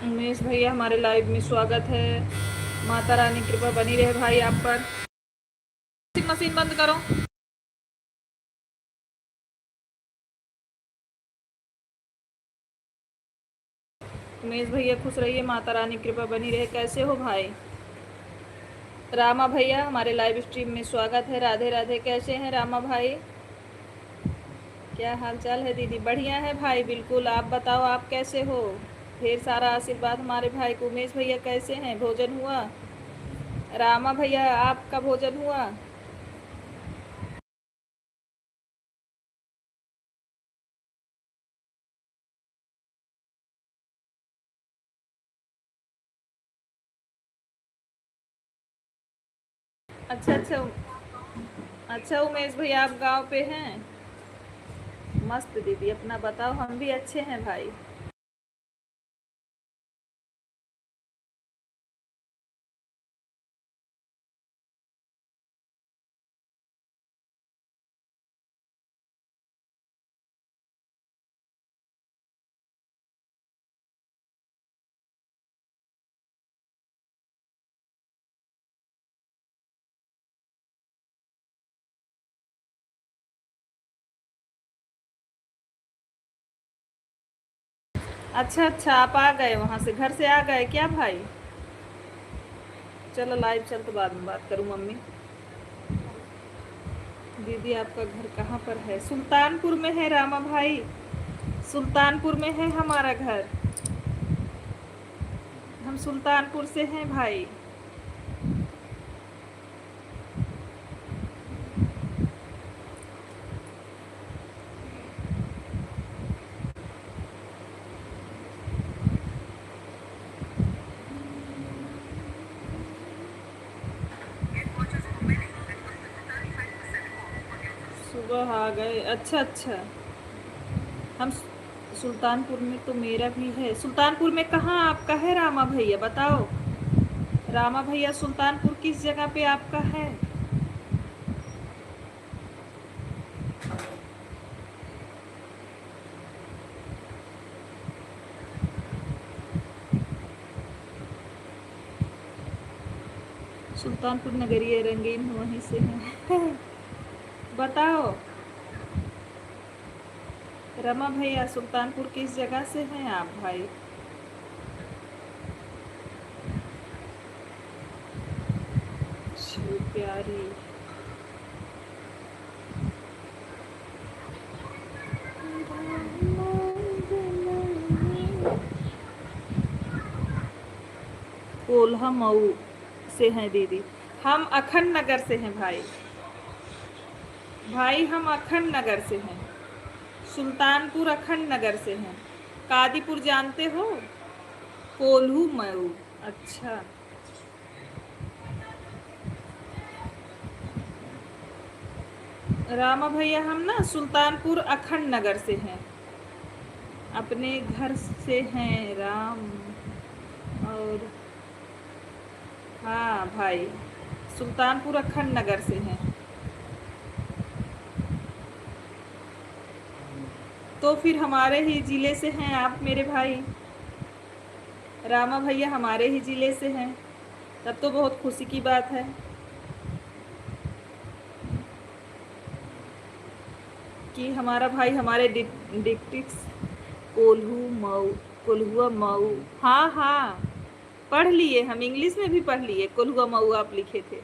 उमेश भैया हमारे लाइव में स्वागत है। माता रानी कृपा बनी रहे भाई आप पर। मशीन बंद करो। उमेश भैया खुश रहिए, माता रानी कृपा बनी रहे। कैसे हो भाई? रामा भैया हमारे लाइव स्ट्रीम में स्वागत है। राधे राधे। कैसे हैं रामा भाई? क्या हाल चाल है दीदी? बढ़िया है भाई, बिल्कुल। आप बताओ आप कैसे हो? ढेर सारा आशीर्वाद हमारे भाई को। उमेश भैया कैसे हैं? भोजन हुआ? रामा भैया आपका भोजन हुआ? अच्छा अच्छा। अच्छा उमेश भैया आप गांव पे हैं? मस्त दीदी, अपना बताओ। हम भी अच्छे हैं भाई। अच्छा अच्छा, आप आ गए वहाँ से? घर से आ गए क्या भाई? चलो लाइव चल तो बाद में बात करूँ मम्मी। दीदी आपका घर कहाँ पर है? सुल्तानपुर में है रामा भाई। सुल्तानपुर में है हमारा घर। हम सुल्तानपुर से हैं भाई। सुबह आ गए? अच्छा अच्छा। हम सुल्तानपुर में तो मेरा भी है। सुल्तानपुर में कहाँ आपका है रामा भैया बताओ? रामा भैया सुल्तानपुर किस जगह पे आपका है? सुल्तानपुर नगरीय रंगीन वहीं से है। बताओ रमा भैया सुल्तानपुर किस जगह से हैं आप भाई? शिव प्यारी। कोल्हा मऊ से हैं दीदी। हम अखंड नगर से हैं भाई। भाई हम अखंड नगर से हैं। सुल्तानपुर अखंड नगर से हैं। कादीपुर जानते हो? कोल्हू मऊ। अच्छा। रामा भैया हम ना सुल्तानपुर अखंड नगर से हैं। अपने घर से हैं राम। और हाँ भाई, सुल्तानपुर अखंड नगर से हैं। तो फिर हमारे ही ज़िले से हैं आप मेरे भाई। रामा भैया हमारे ही ज़िले से हैं। तब तो बहुत खुशी की बात है कि हमारा भाई हमारे डिस्ट्रिक्ट कोल्हू मऊ। कोल्हुआ मऊ। हाँ हाँ, पढ़ लिए। हम इंग्लिश में भी पढ़ लिए। कोल्हुआ मऊ आप लिखे थे।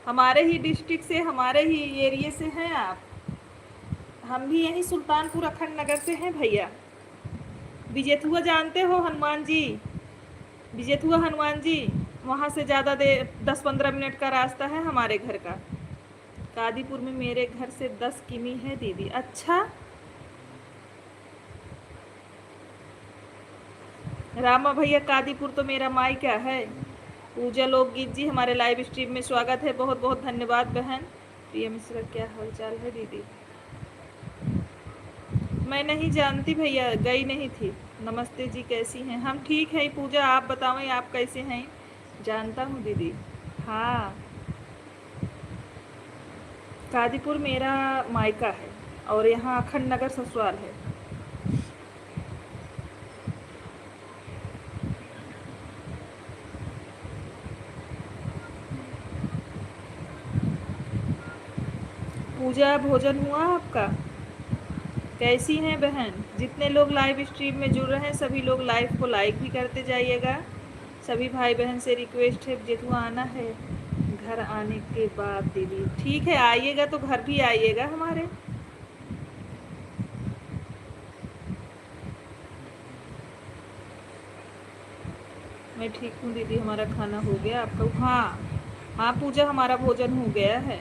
हमारे ही डिस्ट्रिक्ट से, हमारे ही एरिए से हैं आप। हम भी यहीं सुल्तानपुर अखंड नगर से हैं भैया। विजेथुआ जानते हो? हनुमान जी। विजेथुआ हनुमान जी, वहाँ से ज़्यादा देर 10-15 मिनट का रास्ता है हमारे घर का। कादीपुर में मेरे घर से 10 किमी है दीदी। अच्छा। रामा भैया कादीपुर तो मेरा मायका है। पूजा लोकगीत जी हमारे लाइव स्ट्रीम में स्वागत है। बहुत बहुत धन्यवाद बहन। प्रिया मिश्रा क्या हाल चाल है दीदी? मैं नहीं जानती भैया, गई नहीं थी। नमस्ते जी, कैसी हैं? हम ठीक है पूजा, आप बताओ आप कैसे हैं? जानता हूँ दीदी। हाँ, कादीपुर मेरा मायका है और यहाँ अखंड नगर ससुराल है। पूजा भोजन हुआ आपका? कैसी हैं बहन? जितने लोग लाइव स्ट्रीम में जुड़ रहे हैं सभी लोग लाइव को लाइक भी करते जाइएगा। सभी भाई बहन से रिक्वेस्ट है, जेठू आना है घर आने के बाद दीदी। ठीक है, आइएगा तो घर भी आइएगा हमारे। मैं ठीक हूँ दीदी, हमारा खाना हो गया आपका? हाँ हाँ पूजा, हमारा भोजन हो गया है।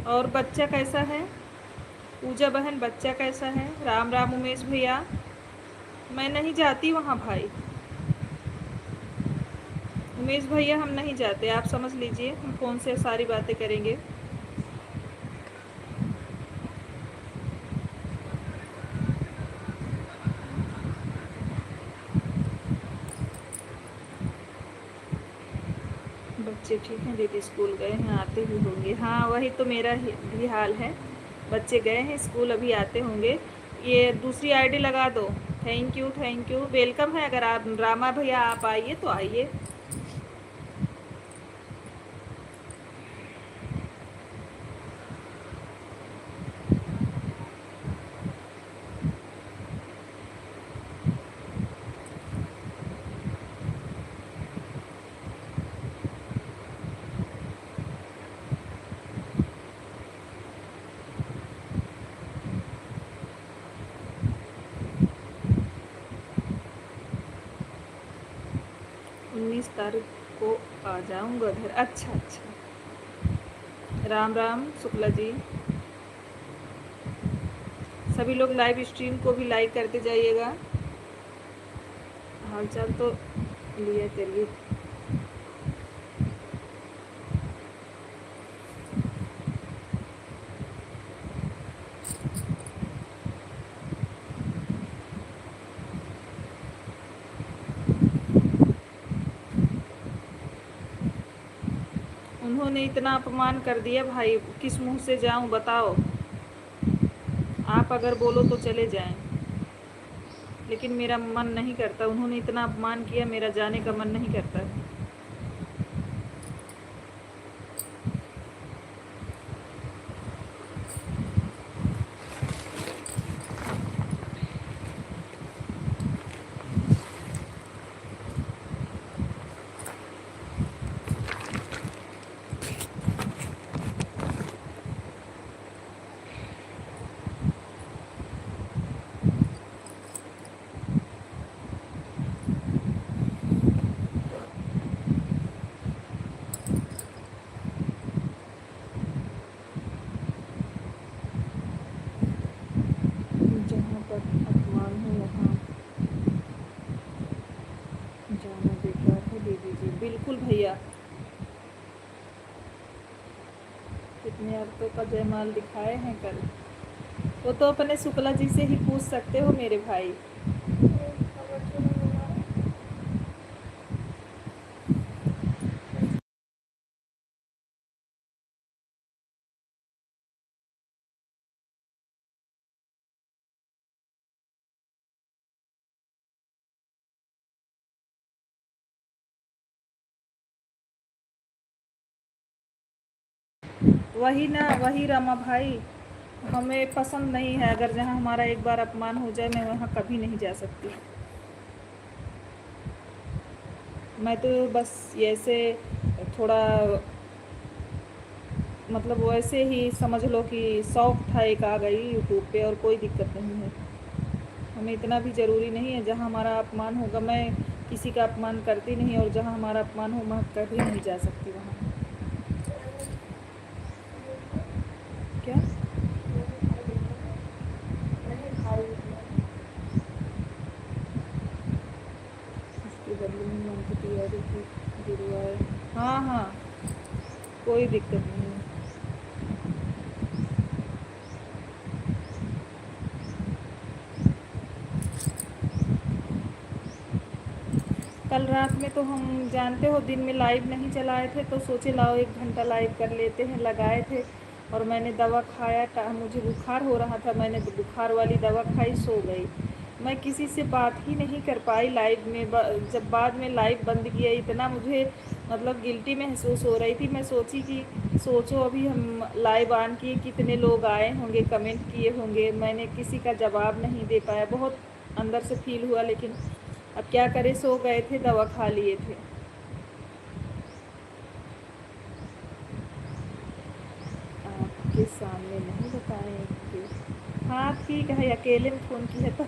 और बच्चा कैसा है पूजा बहन? बच्चा कैसा है? राम राम उमेश भैया। मैं नहीं जाती वहाँ भाई, उमेश भैया हम नहीं जाते, आप समझ लीजिए। हम फ़ोन से सारी बातें करेंगे। बच्चे ठीक हैं दीदी? स्कूल गए हैं, आते ही होंगे। हाँ वही तो मेरा भी हाल है, बच्चे गए हैं स्कूल, अभी आते होंगे। ये दूसरी आईडी लगा दो। Thank you thank you, welcome है। अगर आप रामा भैया आप आइए तो आइए। तारीख को आ जाऊंगा घर। अच्छा अच्छा, राम राम शुक्ला जी। सभी लोग लाइव स्ट्रीम को भी लाइक करते जाइएगा। हालचाल तो लिया करिए। उन्होंने इतना अपमान कर दिया भाई, किस मुंह से जाऊं बताओ? आप अगर बोलो तो चले जाएं, लेकिन मेरा मन नहीं करता। उन्होंने इतना अपमान किया, मेरा जाने का मन नहीं करता। जहाँ पर अपमान हो वहाँ जाना बेकार है दीदी जी। बिल्कुल भैया, कितने औरतों का जयमाल दिखाए हैं कल। वो तो अपने शुक्ला जी से ही पूछ सकते हो मेरे भाई। वही ना, वही रमा भाई, हमें पसंद नहीं है। अगर जहाँ हमारा एक बार अपमान हो जाए, मैं वहाँ कभी नहीं जा सकती। मैं तो बस ऐसे थोड़ा, मतलब वैसे ही समझ लो कि शौक था, एक आ गई यूट्यूब पे, और कोई दिक्कत नहीं है। हमें इतना भी ज़रूरी नहीं है। जहाँ हमारा अपमान होगा, मैं किसी का अपमान करती नहीं, और जहाँ हमारा अपमान हो मैं कभी नहीं जा सकती वहाँ। क्या उसके बदले में मन की तैयारी की दिलवाए? हाँ हाँ, कोई दिक्कत नहीं है। कल रात में तो हम जानते हो दिन में लाइव नहीं चलाए थे, तो सोचे लाओ 1 घंटा लाइव कर लेते हैं, लगाए थे। और मैंने दवा खाया, मुझे बुखार हो रहा था, मैंने बुखार वाली दवा खाई, सो गई। मैं किसी से बात ही नहीं कर पाई लाइव में। जब बाद में लाइव बंद किया, इतना मुझे मतलब गिल्टी महसूस हो रही थी। मैं सोची कि सोचो अभी हम लाइव ऑन किए, कितने लोग आए होंगे, कमेंट किए होंगे, मैंने किसी का जवाब नहीं दे पाया। बहुत अंदर से फील हुआ, लेकिन अब क्या करें, सो गए थे, दवा खा लिए थे। आपके सामने नहीं बताएंगे। हाँ ठीक है, अकेले में फ़ोन की है तो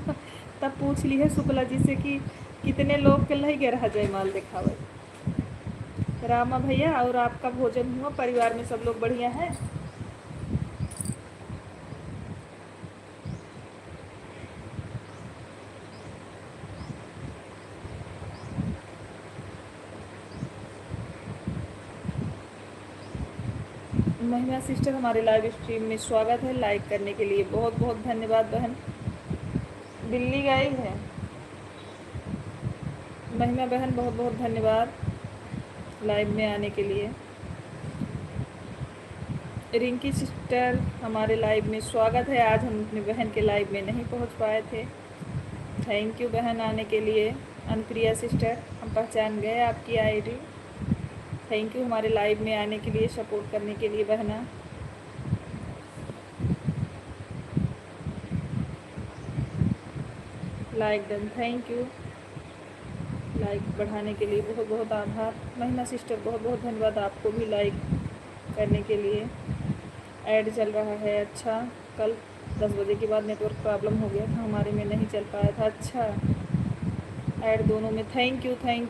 तब पूछ ली है शुक्ला जी से कि कितने लोग के लही रहा जयमाल दिखावे। रामा भैया, और आपका भोजन हुआ? परिवार में सब लोग बढ़िया हैं? महिमा सिस्टर, हमारे लाइव स्ट्रीम में स्वागत है। लाइक करने के लिए बहुत बहुत धन्यवाद बहन। दिल्ली गई है महिमा बहन, बहुत बहुत धन्यवाद लाइव में आने के लिए। रिंकी सिस्टर, हमारे लाइव में स्वागत है। आज हम अपनी बहन के लाइव में नहीं पहुंच पाए थे। थैंक यू बहन आने के लिए। अनुप्रिया सिस्टर, हम पहचान गए आपकी आईडी। थैंक यू हमारे लाइव में आने के लिए, सपोर्ट करने के लिए बहना। Like done, thank you. Like बढ़ाने के लिए बहुत बहुत आभार। महिमा सिस्टर, बहुत बहुत धन्यवाद आपको भी लाइक करने के लिए। ऐड चल रहा है, अच्छा। कल 10 बजे के बाद नेटवर्क प्रॉब्लम हो गया था, हमारे में नहीं चल पाया था। अच्छा, ऐड दोनों में। थैंक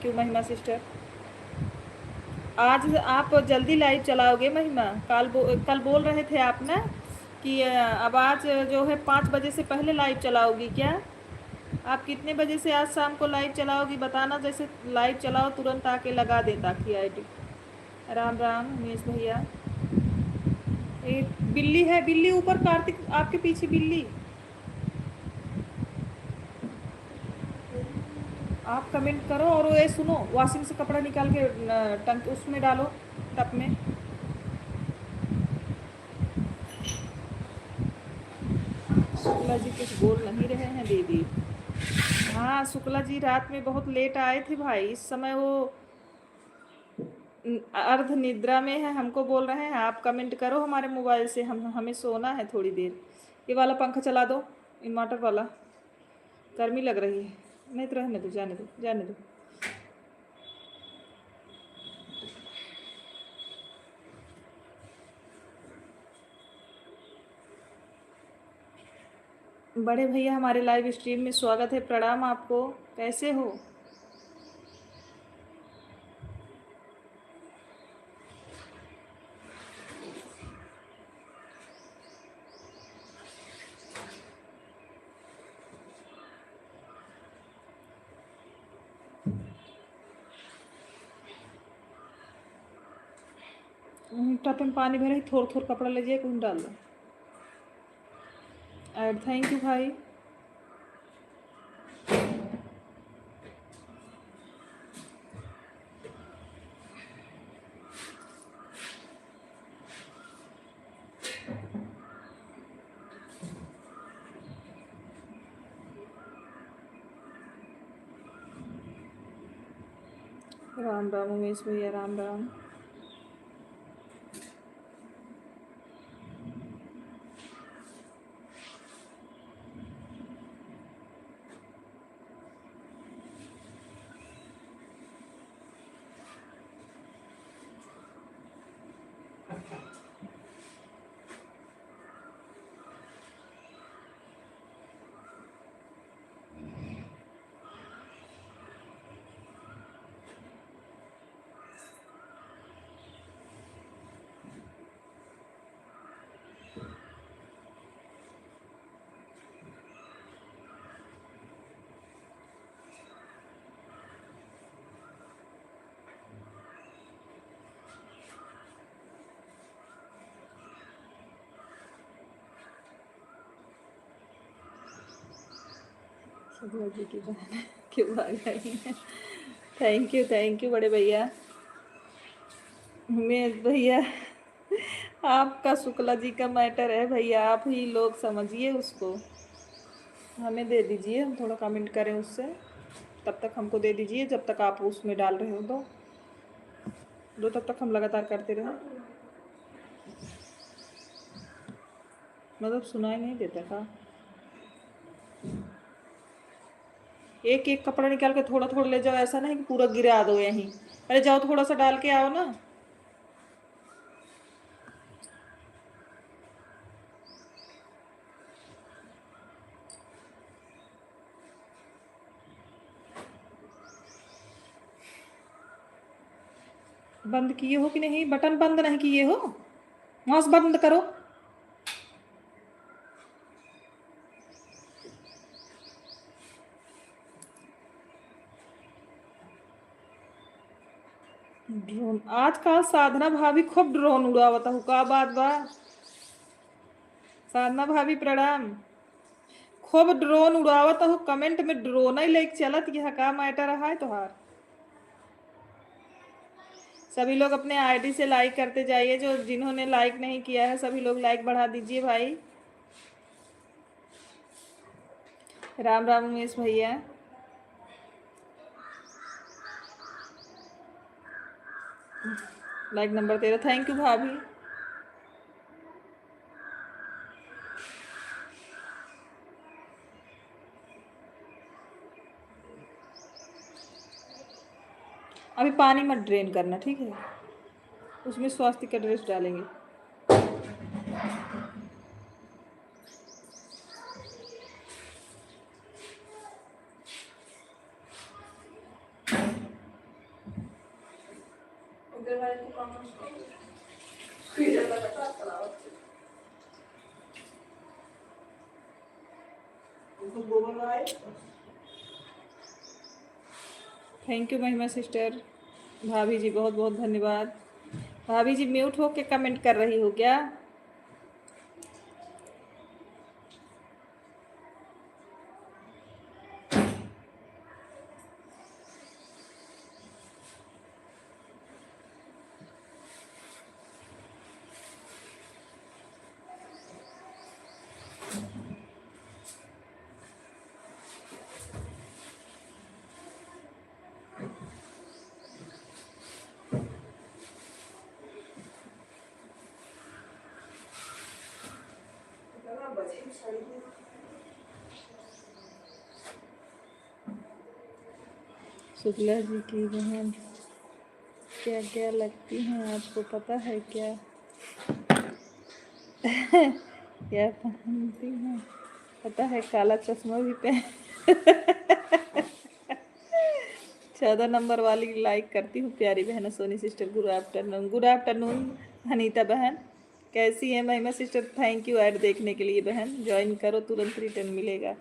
यू महिमा सिस्टर। आज आप जल्दी लाइव चलाओगे महिमा? कल बोल रहे थे आप ना कि अब आज जो है 5 बजे से पहले लाइव चलाओगी क्या? आप कितने बजे से आज शाम को लाइव चलाओगी बताना, जैसे लाइव चलाओ तुरंत आके लगा दे ताकि आईडी। राम राम उमेश भैया। एक बिल्ली है, बिल्ली ऊपर, कार्तिक आपके पीछे बिल्ली। आप कमेंट करो और ये सुनो, वॉशिंग से कपड़ा निकाल के टंक उसमें डालो, टप में। शुक्ला जी कुछ बोल नहीं रहे हैं दीदी। हाँ शुक्ला जी रात में बहुत लेट आए थे भाई, इस समय वो अर्ध निद्रा में है। हमको बोल रहे हैं आप कमेंट करो हमारे मोबाइल से, हमें सोना है थोड़ी देर। ये वाला पंखा चला दो, इन्वर्टर वाला, गर्मी लग रही है। नहीं तो रहने दो, जाने दो, जाने दो। बड़े भैया, हमारे लाइव स्ट्रीम में स्वागत है। प्रणाम आपको, कैसे हो? टप में पानी भरे, थोड़ा थोड़ा कपड़ा ले जाए, कुछ डाल दो। ऐड, थैंक यू भाई। राम राम उमेश भैया, राम राम। शुक्ला जी की बहन क्यों आ गई है? थैंक यू बड़े भैया। उमेश भैया, आपका शुक्ला जी का मैटर है भैया, आप ही लोग समझिए उसको। हमें दे दीजिए, हम थोड़ा कमेंट करें उससे, तब तक हमको दे दीजिए जब तक आप उसमें डाल रहे हो तो। दो, तब तक हम लगातार करते रहे। मतलब सुनाई नहीं देता था। एक एक कपड़ा निकाल के थोड़ा थोड़ा ले जाओ, ऐसा नहीं कि पूरा गिरा दो यहीं। अरे जाओ थोड़ा सा डाल के आओ ना। बंद किए हो कि नहीं? बटन बंद नहीं किए हो? वहां से बंद करो। ड्रोन आजकल साधना भाभी खूब ड्रोन उड़ावता हूँ, का बात बा? साधना भाभी प्रणाम। खूब ड्रोन उड़ावता हूँ, कमेंट में ड्रोन ही लाइक चलत, यह का मैटर है तोहार? सभी लोग अपने आईडी से लाइक करते जाइए, जो जिन्होंने लाइक नहीं किया है सभी लोग लाइक बढ़ा दीजिए भाई। राम राम उमेश भैया। लाइक नंबर 13, थैंक यू भाभी। अभी पानी मत ड्रेन करना, ठीक है? उसमें स्वास्थ्य का ड्रेस डालेंगे। थैंक यू महिमा सिस्टर। भाभी जी बहुत बहुत धन्यवाद। भाभी जी म्यूट हो के कमेंट कर रही हो क्या? शुक्ला जी की बहन क्या क्या लगती हैं आपको पता है क्या? क्या पहनती हैं पता है? काला चश्मा भी पहन 14 नंबर वाली लाइक करती हूँ प्यारी बहन Soni sister. Good afternoon. Good afternoon Anita बहन, कैसी है? महिमा सिस्टर थैंक यू ऐड देखने के लिए बहन। ज्वाइन करो, तुरंत रिटर्न मिलेगा।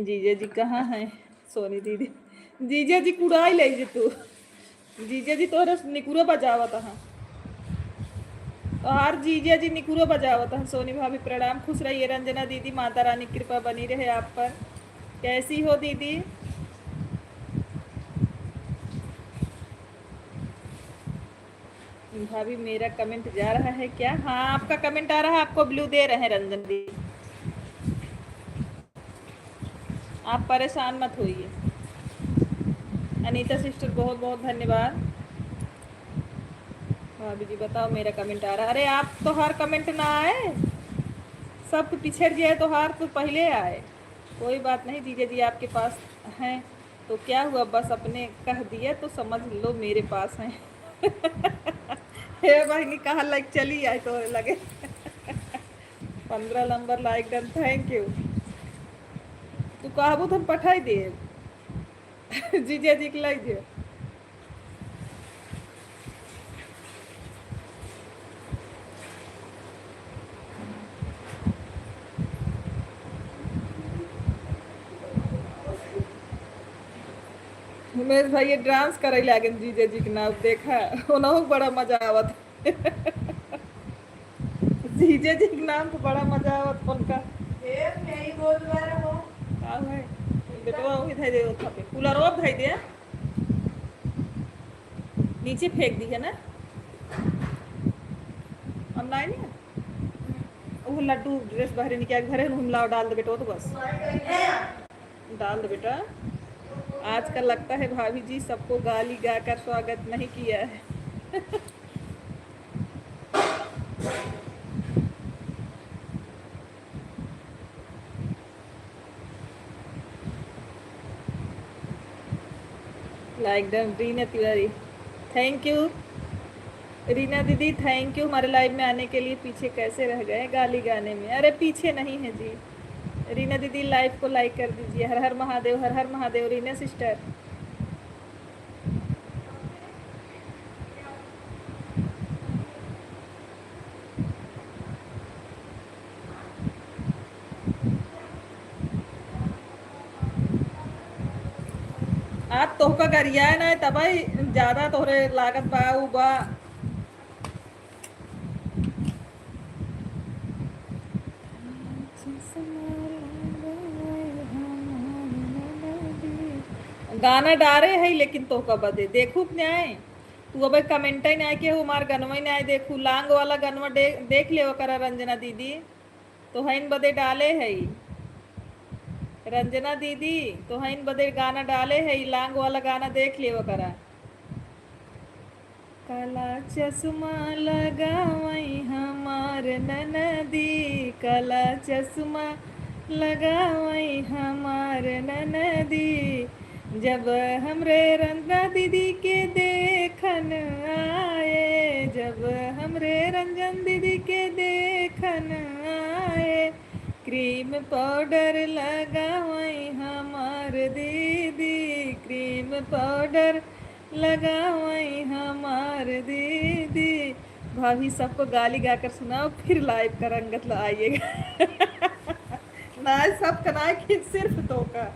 जीजा जी कहाँ हैं? सोनी दीदी, जीजा जी कुड़ाई ले जे तू। जीजा जी तो निकुरो बजावत है, तो हर जीजा जी निकुरो बजावत है। सोनी भाभी प्रणाम, खुश रहिए। रंजना दीदी माता रानी की कृपा बनी रहे आप पर। कैसी हो दीदी? भाभी मेरा कमेंट जा रहा है क्या? हाँ आपका कमेंट आ रहा है, आपको ब्लू दे रहे हैं रंजन दी, आप परेशान मत होइए। अनीता सिस्टर बहुत बहुत धन्यवाद। भाभी जी बताओ मेरा कमेंट आ रहा है? अरे आप तो हर कमेंट ना आए, सब पिछड़ जाए तो हार तो पहले आए। कोई बात नहीं जीजा जी आपके पास हैं तो क्या हुआ, बस अपने कह दिया तो समझ लो मेरे पास हैं। हे भाई कहा लाइक चली आए तो लगे। 15 number like done, thank you. तू कहबू तो हम पठाई दिए। जीजा जी के लाइक दिए। उमेश भाई ये डांस करे लागे जीजा जी के नाम देखा, उन्होंने बड़ा मजा आवत। जीजा जी के नाम तो बड़ा मजा आवत उनका। नहीं बोल रहा हो का है बेटवा वही धाई दे था पे कूलर ऑफ धाई दे, नीचे फेंक दी है ना। हम नहीं वो लड्डू ड्रेस बाहर निकाल घरे हमला डाल दे बेटा, तो बस डाल दे बेटा। आजकल लगता है भाभी जी सबको गाली गाकर स्वागत नहीं किया है। Like done Reena Tiwari, thank you. Reena दीदी थैंक यू हमारे लाइव में आने के लिए। पीछे कैसे रह गए गाली गाने में? अरे पीछे नहीं है जी। रीना दीदी लाइव को लाइक कर दीजिए। हर हर महादेव, हर हर महादेव। रीना सिस्टर आज तोहका गरिया है ना तब ज्यादा तोहरे लागत बा उ बा। गाना डारे है लेकिन तोहका बदे देखू न्याय तू अब कमेंट ही ना के हमार गनवा न्याय देखू लांग वाला गनवा देख ले करा रंजना दीदी तो हइन बदे डाले है। रंजना दीदी तो हइन बदे गाना डाले है लांग वाला गाना देख ले करा। काला चश्मा लगावई हमार ननदी, काला चश्मा लगावई हमार ननदी, जब हमरे रंजना दीदी के देखन आए, जब हमरे रंजन दीदी के देखन आए, क्रीम पाउडर लगावई हमार दीदी, क्रीम पाउडर लगावई हमार दीदी। भाभी सबको गाली गाकर सुनाओ फिर लाइव का रंगत आइएगा। ना सब का ना कि सिर्फ तो का।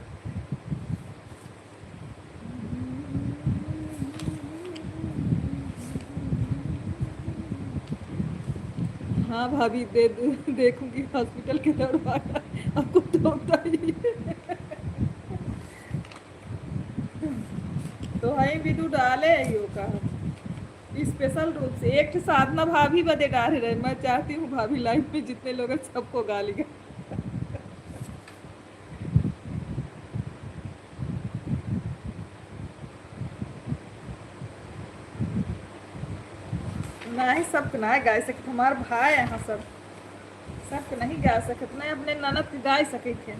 हाँ भाभी देखूंगी हॉस्पिटल के दरवाजा आपको तो ही। तो हई भी तू डाले यो का स्पेशल रूप से एक साधना भाभी बदे डाले रहे। मैं चाहती हूँ भाभी लाइफ में जितने लोग हैं सबको गाली गा। ना ही सबको ना गा सकते हमारे भाई यहाँ सबको नहीं गा सकते ना अपने ननद के गा सके थे।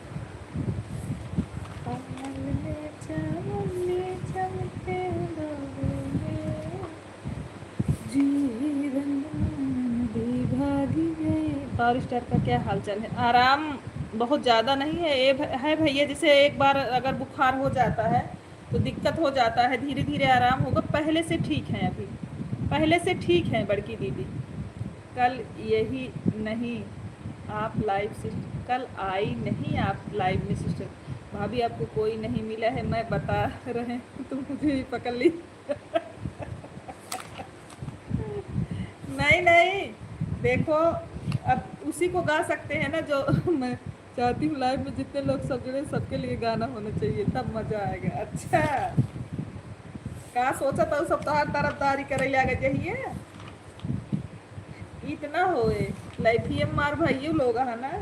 पावर स्टार का क्या हालचाल है? आराम बहुत ज़्यादा नहीं है ये है भैया। जैसे एक बार अगर बुखार हो जाता है तो दिक्कत हो जाता है, धीरे धीरे आराम होगा। पहले से ठीक है, अभी पहले से ठीक है बड़की दीदी। कल यही नहीं आप लाइव सिस्टर, कल आई नहीं आप लाइव में सिस्टर। भाभी आपको कोई नहीं मिला है, मैं बता रहे तुम मुझे ही पकड़ ली। नहीं नहीं देखो अब उसी को गा सकते हैं ना जो मैं चाहती हूँ। लाइव में जितने लोग सब जुड़े सबके लिए गाना होना चाहिए तब मजा आएगा। अच्छा का सोचा था सब तो हर तरफदारी करे लगे चाहिए इतना होए लाइफ ही मार भाई लोग है ना।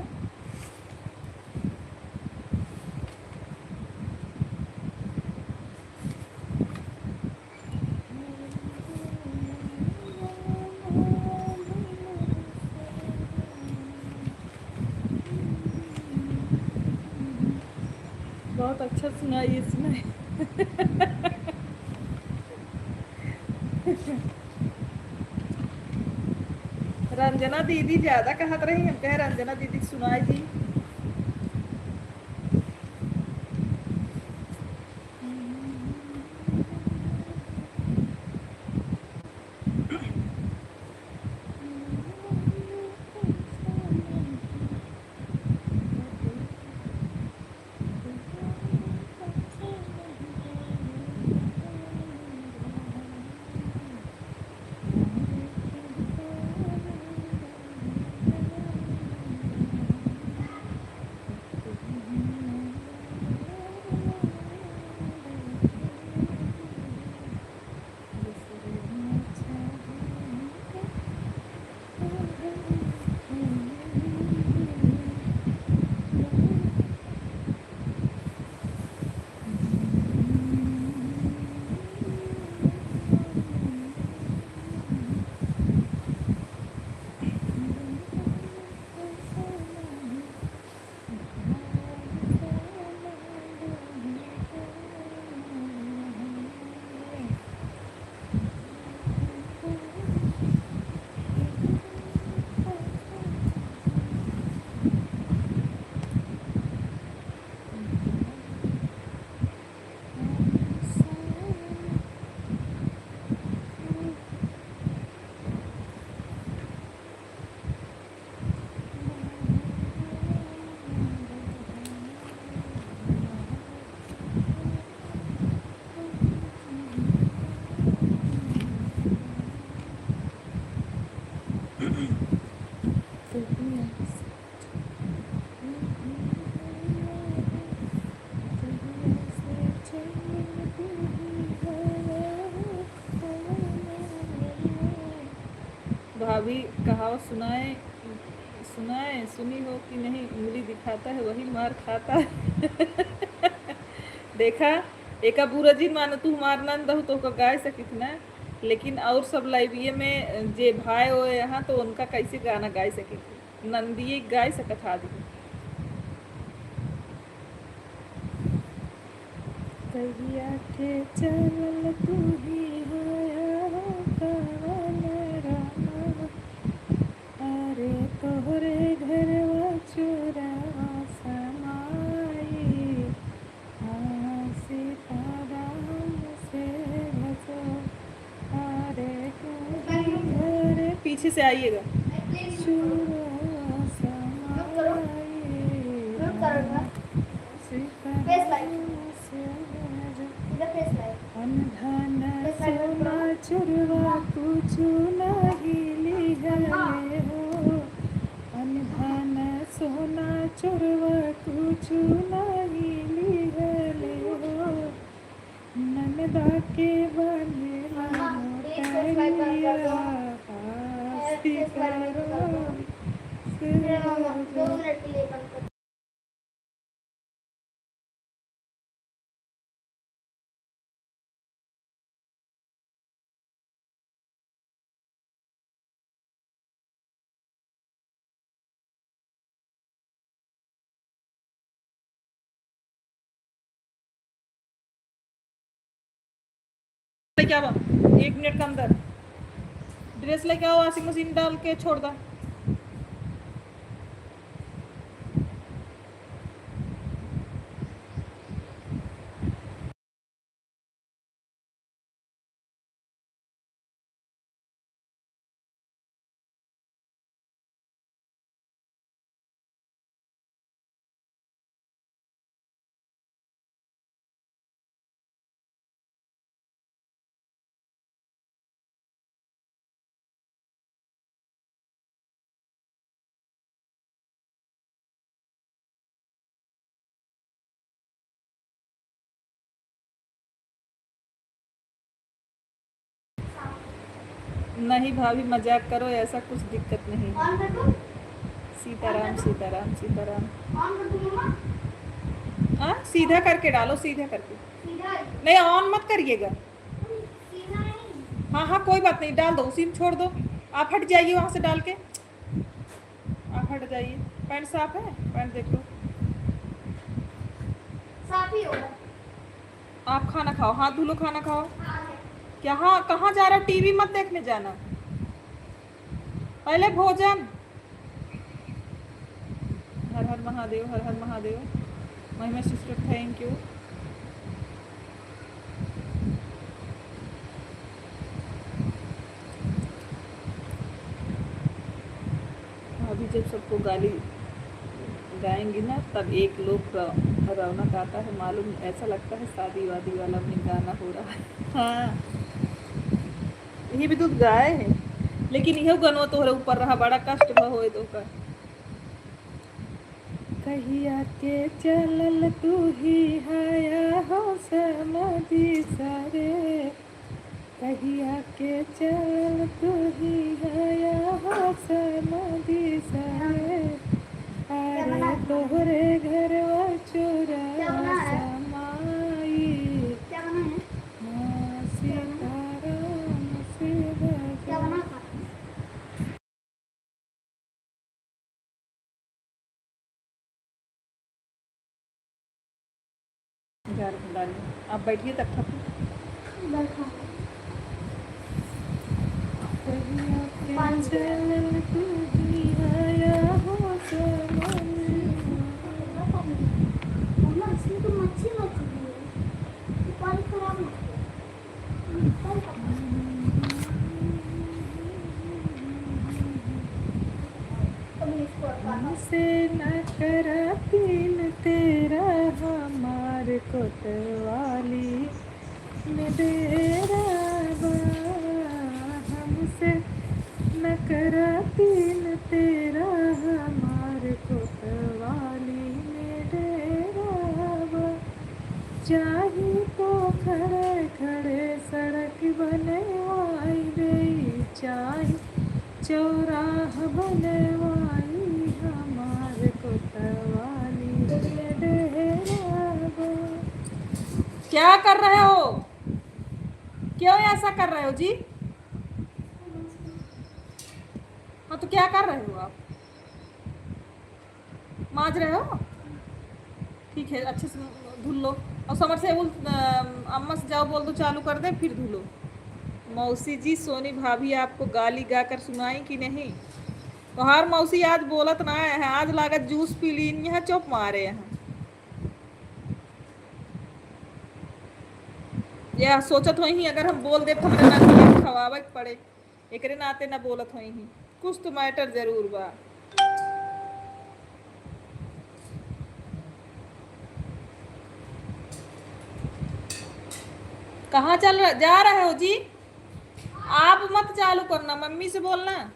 बहुत अच्छा सुनाई इसमें। रंजना दीदी ज्यादा कहत रही हम कह रंजना दीदी सुनाई थी। भाभी कहावत सुनाए सुनाए सुनी हो कि नहीं, उंगली दिखाता है वही मार खाता है। देखा एका बुरा जी मान तू हमार नंद हो तो गाय सकित ना, लेकिन और सब लाइब्रेरी में जे भाई हो यहाँ तो उनका कैसे गाना गाय सके, नंदिए गाय सकत आदमी। कहिया के चलल तू ही होया कवन रामा, अरे तोहरे घरवा चोरवा समाई, सीताराम से भजो, अरे घर पीछे से आइएगा, चोरवा समाई, अनधन सोना चुरवा कुछ नहीं लिहले हो, अनधन सोना चुरवा कुछ नहीं लिहले हो, ननदा के बनेला मोटरिया, आस्ती करो से लेके आओ 1 मिनट के अंदर, ड्रेस लेके आओ, वॉशिंग मशीन डाल के छोड़ दो। नहीं भाभी मजाक करो, ऐसा कुछ दिक्कत नहीं है। सीताराम सीताराम सीताराम। हाँ सीधा करके डालो, सीधा करके, नहीं ऑन मत करिएगा। हाँ हाँ कोई बात नहीं, डाल दो उसी में छोड़ दो। आप हट जाइए वहाँ से डाल के, आप हट जाइए। पैंट साफ है, पैंट देख लो साफ ही होगा। आप खाना खाओ, हाथ धो लो, खाना खाओ। क्या हाँ कहाँ जा रहा हो, टीवी मत देखने जाना, पहले भोजन। हर हर महादेव, हर हर महादेव। महिमा सिस्टर थैंक यू। अभी जब सबको गाली गाएंगी ना तब एक लोग रौनक आता है, मालूम ऐसा लगता है शादी वादी वाला में गाना हो रहा है। हाँ ये भी तो गाए है, लेकिन यह गनवा तोहरे ऊपर रहा, बड़ा कष्ट होए तो का। कहिया के चलल तू ही हया हो समझी सारे, कहिया के चलल तू ही हया हो समझी सारे, अरे तोहरे घरवा चोरवा समाई, सीताराम से भजो। आप बैठिए तब तक। से न करा पीन तेरा हमार कोतवाली में डेरा बा, हमसे न कराती न तेरा हमारे कोतवाली में डेरा चाही तो खड़े खड़े सड़क बनवाई रे चाही चौराह बनवाई हमारे कोतवाली में डेरा। क्या कर रहे हो, क्यों ऐसा कर रहे हो जी? हाँ तो क्या कर रहे हो आप? मांज रहे हो? ठीक है, अच्छे से धुल लो और समर से अम्मा से जाओ बोल दो चालू कर दे फिर धुलो। मौसी जी सोनी भाभी आपको गाली गाकर सुनाई कि नहीं? तो हर मौसी आज बोलत ना है, आज लागत जूस पी ली यहाँ चुप मारे यहाँ। या सोचत हो ही अगर हम बोल दे तो हमारे ना खवावत पड़े, एकरे नाते ना बोलत हो ही कुछ तो मैटर जरूर बा। कहाँ जा रहे हो जी? आप मत चालू करना, मम्मी से बोलना।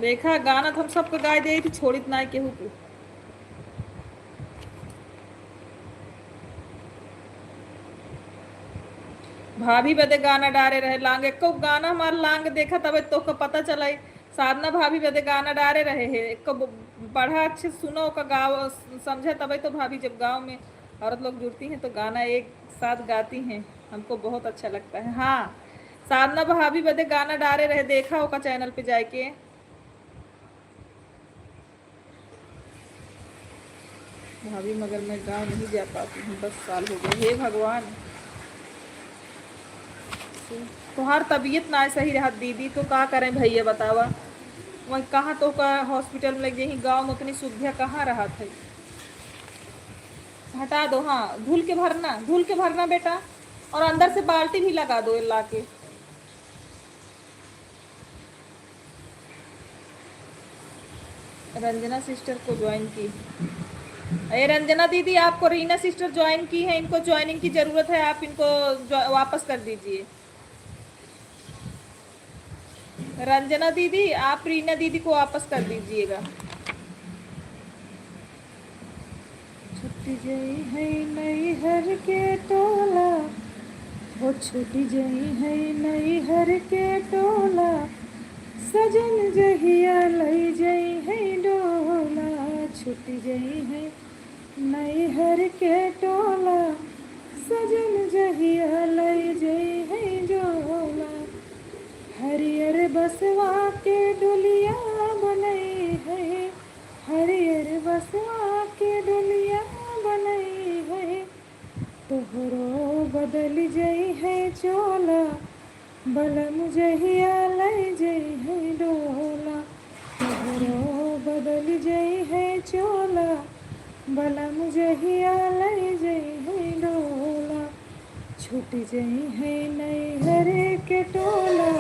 देखा गाना तो हम सबको गाय दे थी, छोड़ी ना केहू को। भाभी बदे गाना डारे रहे लांग को गाना हमारा लांग देखा तब तो को पता चला साधना भाभी बदे गाना डारे रहे है एक पढ़ा अच्छे सुनो का गाँव समझे तब तो भाभी जब गांव में औरत लोग जुड़ती हैं तो गाना एक साथ गाती हैं, हमको बहुत अच्छा लगता है। हाँ साधना भाभी बदे गाना डारे रहे, देखा होगा चैनल पे जाके। भाभी मगर मैं गाँव नहीं जा पाती हूँ, 10 साल हो गए। हे भगवान, तुम्हार तबीयत ना सही रहा दीदी तो का करें भैया बतावा। वही कहाँ तो का हॉस्पिटल में लग यही गाँव में उतनी सुविधा कहाँ रहा था। हटा दो, हाँ धुल के भरना बेटा, और अंदर से बाल्टी भी लगा दो ला के। रंजना सिस्टर को ज्वाइन की। अरे रंजना दीदी आपको रीना सिस्टर ज्वाइन की है, इनको ज्वाइनिंग की जरूरत है, आप इनको वापस कर दीजिए। रंजना दीदी आप रीना दीदी को वापस कर दीजिएगा। छुट्टी जई है नई हर के टोला, वो छुट्टी जई है नई हर के टोला, सजन जहिया लई जई है डोला। छुट्टी जई है नई हर के टोला, सजन जहिया लई जई है डोला। हरियर बसवा के डोलिया बनई है, हरियर बसवा के डोलिया बनई है, तोहरो बदल जई है चोला, बलम जहिया लई जई है डोला। तोहरो बदल जई है चोला, बलम जहिया लई जई है डोला। छूट जई है नई हरे के टोला,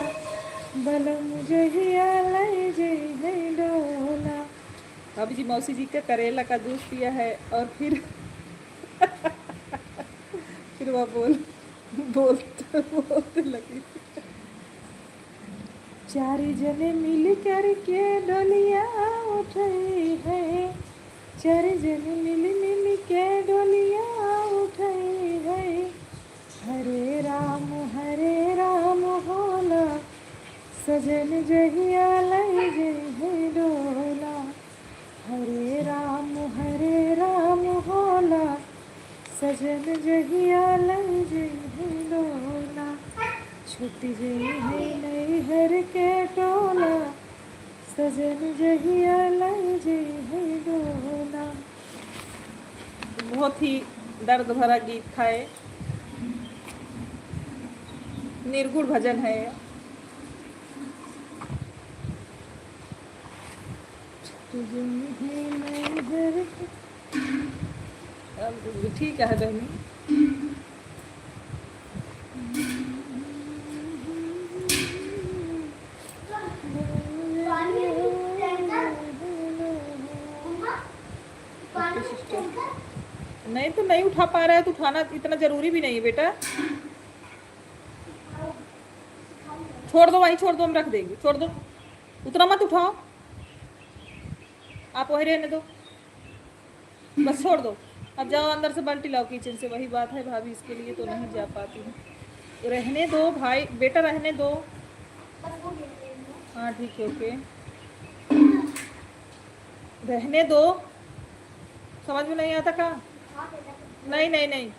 बलम जहिया लई जई है डोला। अब जी मौसी जी का करेला का जूस पिया है और फिर फिर वह बोलते लगी। चारी जने मिल कर के डोलिया उठाई है, चारी जने मिल के डोलिया उठाई है। हरे राम होला, सजन जहिया लई जई है डोला। हरे राम होला, सजन जहिया लई जई है डोला। छूट जई है नई हर के टोला, सजन जहिया लई जई है डोला। बहुत ही दर्द भरा गीत था, निर्गुण भजन है। ठीक है बहनी। नहीं तो नहीं नहीं उठा पा रहा है तो उठाना इतना जरूरी भी नहीं है बेटा। छोड़ दो, वहीं छोड़ दो, हम रख देंगे, छोड़ दो, उतना मत उठाओ, आप वही रहने दो, बस छोड़ दो। अब जाओ अंदर से बाल्टी लाओ किचन से। वही बात है भाभी, इसके लिए तो नहीं जा पाती हूँ। रहने दो भाई, बेटा रहने दो। हाँ ठीक है, ओके, रहने दो। समझ में नहीं आता का? नहीं नहीं नहीं,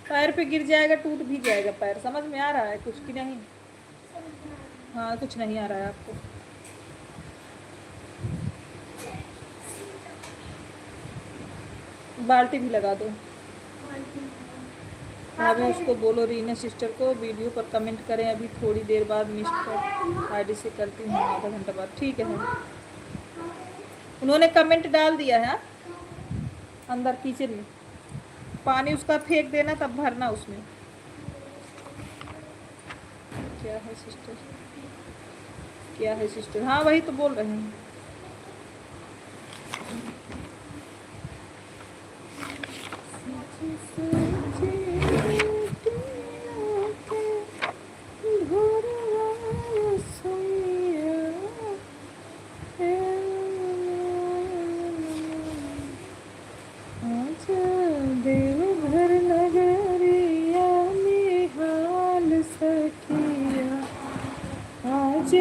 पैर पे गिर जाएगा, टूट भी जाएगा पैर। समझ में आ रहा है कुछ कि नहीं? हाँ कुछ नहीं आ रहा है आपको। बाल्टी भी लगा दो। भाभी उसको बोलो, रीना सिस्टर को वीडियो पर कमेंट करें, अभी थोड़ी देर बाद मिस्टर आईडी से करती हूँ, आधा घंटा बाद। ठीक है, उन्होंने कमेंट डाल दिया है। अंदर किचन में पानी उसका फेंक देना, तब भरना उसमें। क्या है सिस्टर, क्या है सिस्टर? हाँ वही तो बोल रहे हैं। देवघर नगरिया में हाल सखिया, आज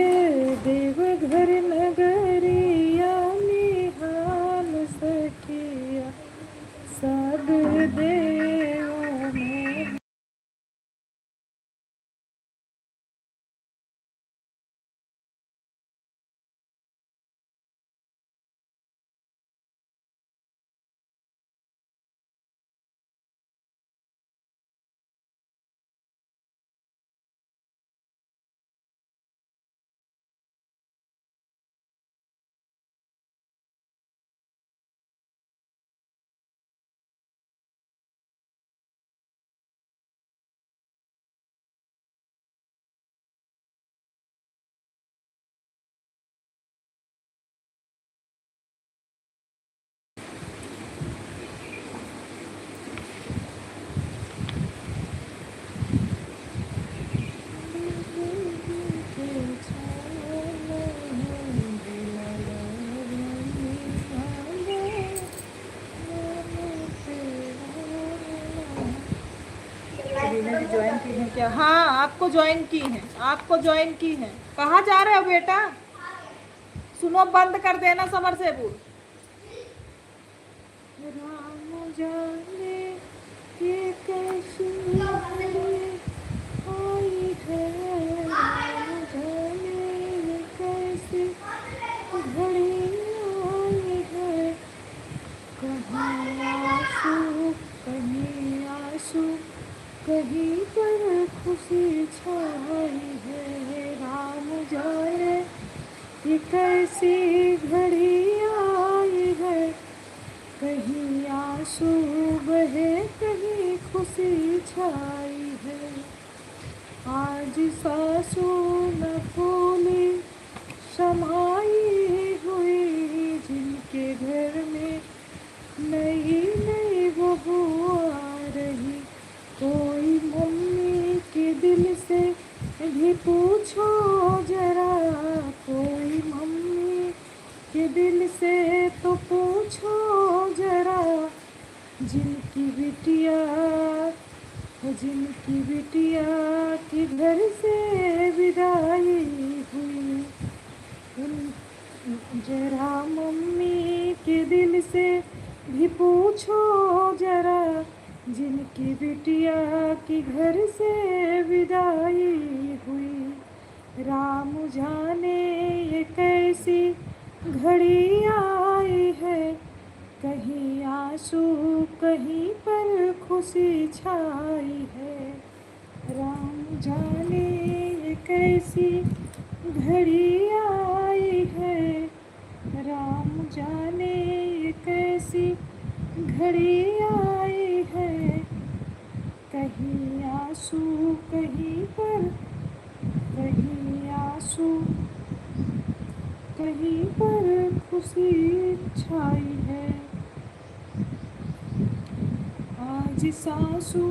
देवघर नगरिया में हाल सखिया, सब देवों में। ज्वाइन की हैं क्या? हाँ आपको ज्वाइन की हैं, आपको ज्वाइन की हैं। कहाँ जा रहे हो बेटा? सुनो, बंद कर देना समरसेबुल। राम जाने ये कैसी आई है, राम जाने ये कैसी घड़ी आई है, कहीं आंसू कहीं आंसू, कहीं पर खुशी छाई है। राम जाने ये कैसी घड़ी आई है, कहीं आंसू बहे कहीं खुशी छाई है। आज सासू न फूली समाई हुई, जिनके घर में नई नई बहू आ रही, कोई मम्मी के दिल से भी पूछो जरा, कोई मम्मी के दिल से तो पूछो जरा, जिनकी बिटिया के घर से विदाई हुई, जरा मम्मी के दिल से भी पूछो जरा, जिनकी बिटिया की घर से विदाई हुई। राम जाने ये कैसी घड़ी आई है, कहीं आंसू कहीं पर खुशी छाई है। राम जाने ये कैसी घड़ी आई है, राम जाने ये कैसी घड़ी आई है, कहीं आंसू कहीं पर, कहीं आंसू कहीं पर खुशी छाई है। सासू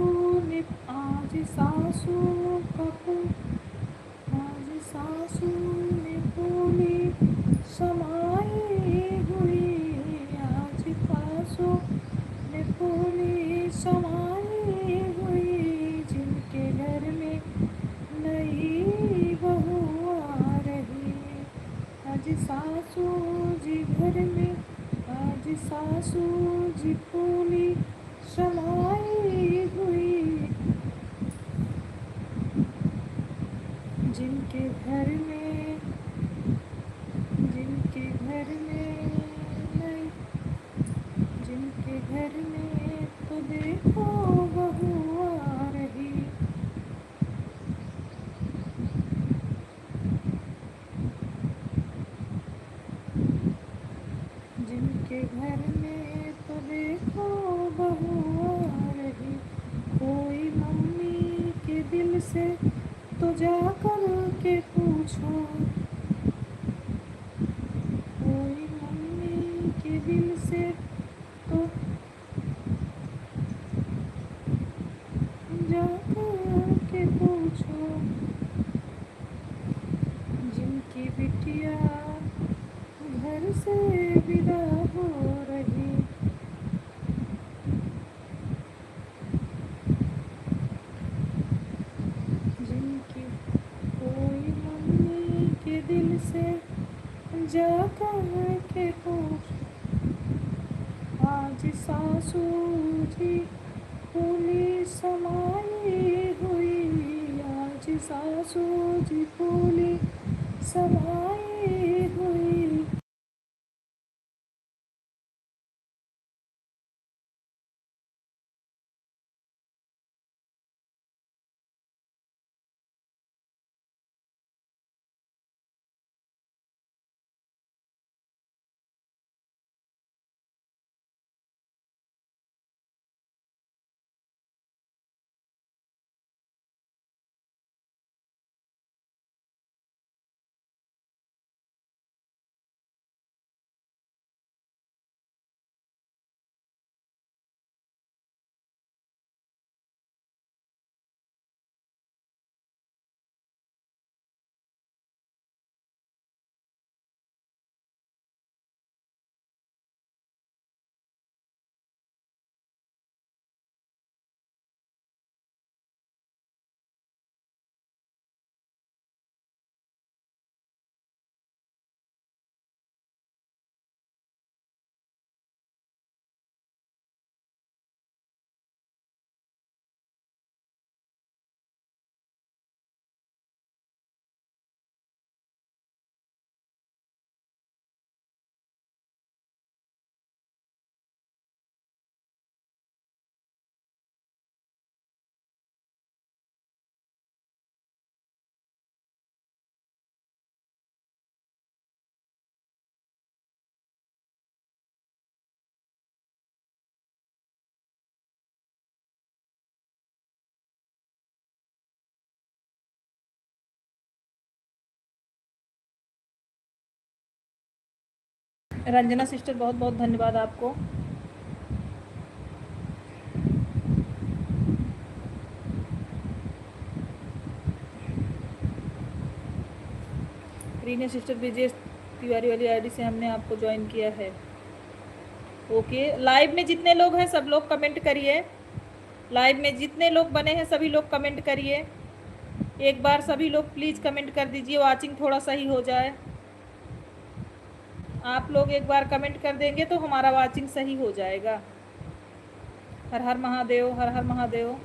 ने आज सासू कपू आज सासू ने बोली समाई हुई आज सासू ने बोली समाई हुई जिनके घर में नई बहू आ रही आज सासू जी घर में आज सासू जी बोली समाई हुई जिनके घर में नहीं जिनके घर में तो देखो बहू आ रही जिनके घर में तो देखो बहू आ रही कोई मम्मी के दिल से तो जा कर के पूछो कोई मम्मी के दिल से तो जा कर के पूछो जिनकी बिटिया घर से विदा हो रही जिनकी कोई मम्मी के दिल से जाकर के पूछ आज सासू जी बोली समाई हुई आज सासू जी बोली समाई हुई रंजना सिस्टर बहुत बहुत धन्यवाद आपको। रीना सिस्टर विजय तिवारी वाली आईडी से हमने आपको ज्वाइन किया है। ओके, लाइव में जितने लोग हैं सब लोग कमेंट करिए। लाइव में जितने लोग बने हैं सभी लोग कमेंट करिए। एक बार सभी लोग प्लीज़ कमेंट कर दीजिए, वाचिंग थोड़ा सही हो जाए। आप लोग एक बार कमेंट कर देंगे तो हमारा वाचिंग सही हो जाएगा। हर हर महादेव, हर हर महादेव।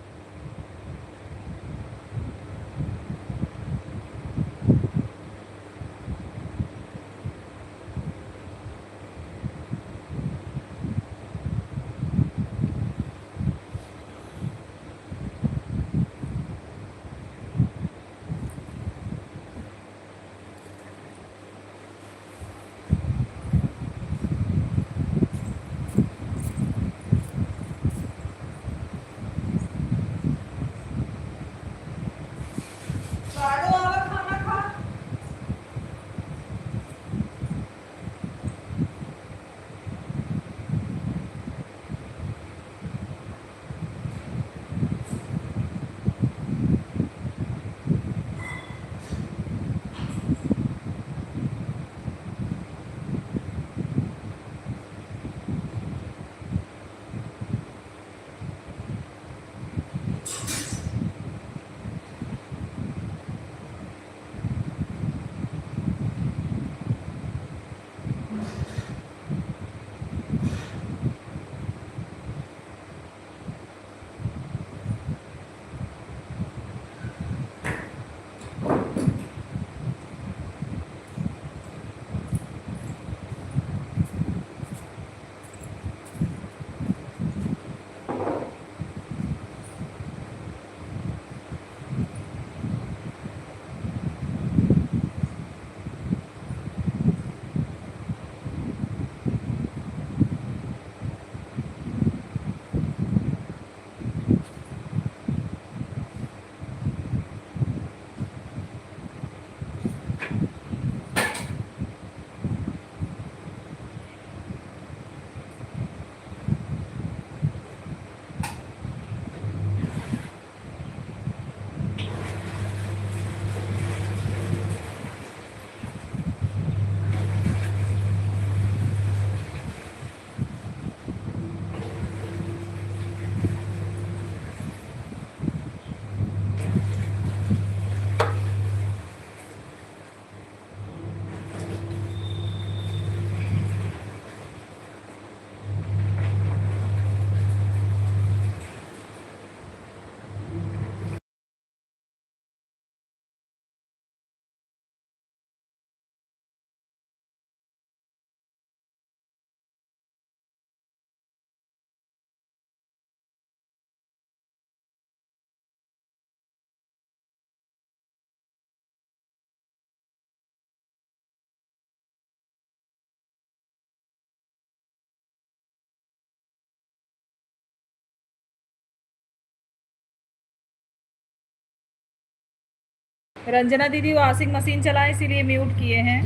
रंजना दीदी वॉशिंग मशीन चलाए इसीलिए म्यूट किए हैं।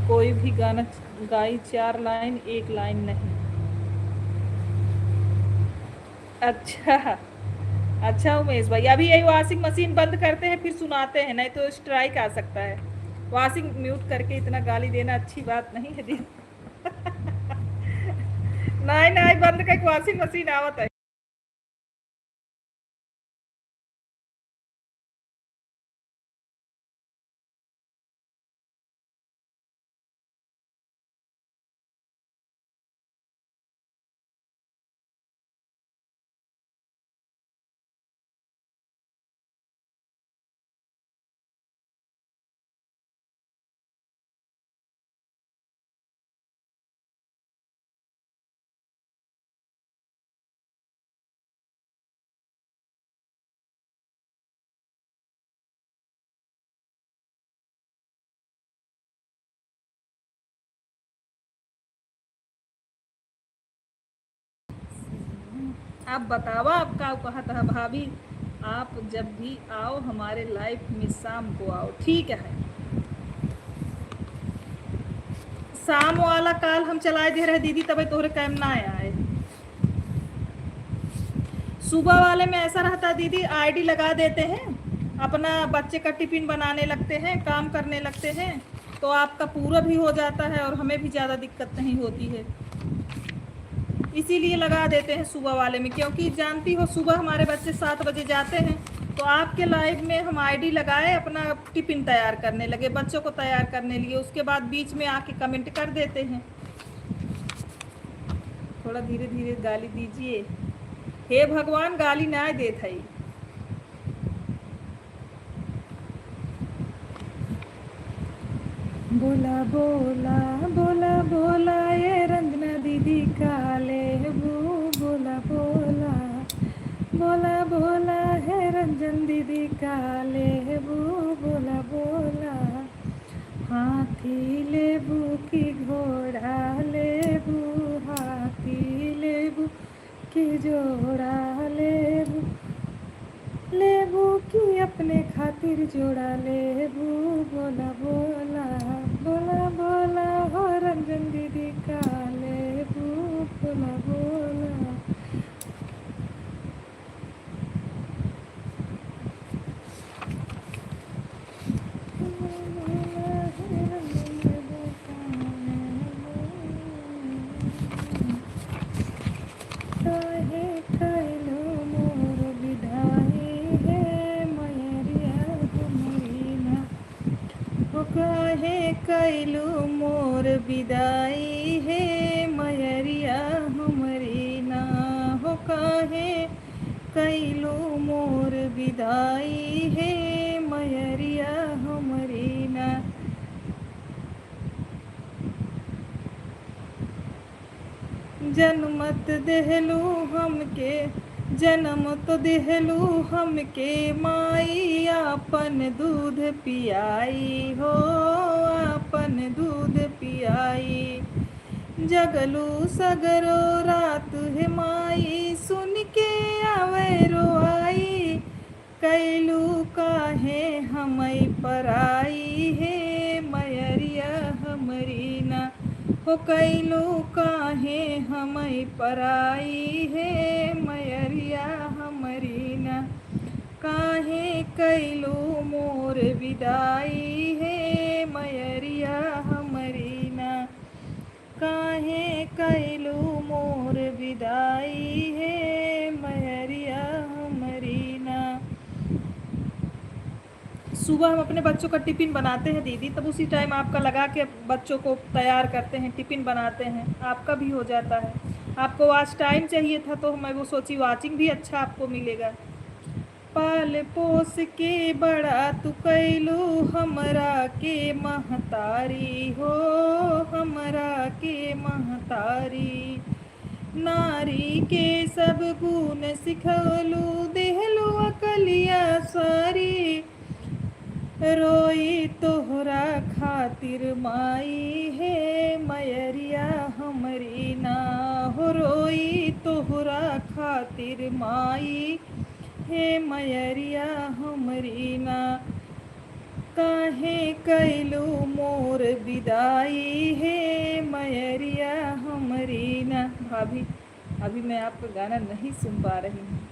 कोई भी गाना गाई 4 लाइन 1 लाइन नहीं। अच्छा अच्छा उमेश भाई, अभी यही वॉशिंग मशीन बंद करते हैं फिर सुनाते हैं, नहीं तो स्ट्राइक आ सकता है। वॉशिंग म्यूट करके इतना गाली देना अच्छी बात नहीं है दीदी। नहीं नहीं बंद करके वॉशिंग मशीन आवत है। आप बतावा आप का कहा था भाभी, आप जब भी आओ हमारे लाइफ में शाम को आओ, ठीक है। शाम वाला काल हम चलाए दे रहे दीदी, तभी तोहरे कैम ना आए। सुबह वाले में ऐसा रहता दीदी, आईडी लगा देते हैं, अपना बच्चे का टिफिन बनाने लगते हैं, काम करने लगते हैं, तो आपका पूरा भी हो जाता है और हमें भी ज़्यादा दिक्कत नहीं होती है। इसीलिए लगा देते हैं सुबह वाले में, क्योंकि जानती हो सुबह हमारे बच्चे 7 बजे जाते हैं, तो आपके लाइव में हम आईडी लगाए, अपना टिफिन तैयार करने लगे, बच्चों को तैयार करने लिए, उसके बाद बीच में आके कमेंट कर देते हैं। थोड़ा धीरे धीरे गाली दीजिए, हे भगवान गाली ना दे थई। बोला बोला बोला बोला ये रंजना दीदी का लेबू, बोला बोला बोला बोला है रंजन दीदी का लेबू, बोला बोला हाथी अपने खातिर जोड़ा ले बू, बोला बोला बोला बोला हो रंजन दीदी का ले बू, बोला बोला। काहे कैलो मोर विदाई है मयरिया हमरी ना, हो काहे कैलो मोर विदाई है मयरिया हमरी ना, हो काहे कैलो मोर विदाई है मयरिया हमरी ना। जनमत देहलू हमके, जन्म तो देहलू हमके माई, आपन दूध पियाई हो, आपन दूध पियाई। जगलू सगरो रात है माई, सुन के आवे रोआई, कैलू काहे हमई पराई है मयरिया हमरी ना, हो कैलू काहे हमई पराई है मयरिया हमरी ना। काहे कैलू मोर विदाई है मयरिया हमरी ना, काहे कैलू मोर विदाई है मयरिया हमरी ना। सुबह हम अपने बच्चों का टिफ़िन बनाते हैं दीदी, तब उसी टाइम आपका लगा के बच्चों को तैयार करते हैं, टिफ़िन बनाते हैं, आपका भी हो जाता है। आपको आज टाइम चाहिए था तो मैं वो सोची वाचिंग भी अच्छा आपको मिलेगा। पाल पोस के बड़ा तू कैलू हमरा के महतारी हो, हमरा के महतारी। नारी के सब गुण सिखलू, देहलू अकलिया सारी। रोई तोहरा खातिर माई है मयरिया हमरी ना, हो रोई तोहरा खातिर माई हे मयरिया हमरी ना। काहे कैलू मोर विदाई है मयरिया हमरी ना। भाभी अभी मैं आपका गाना नहीं सुन पा रही हूँ।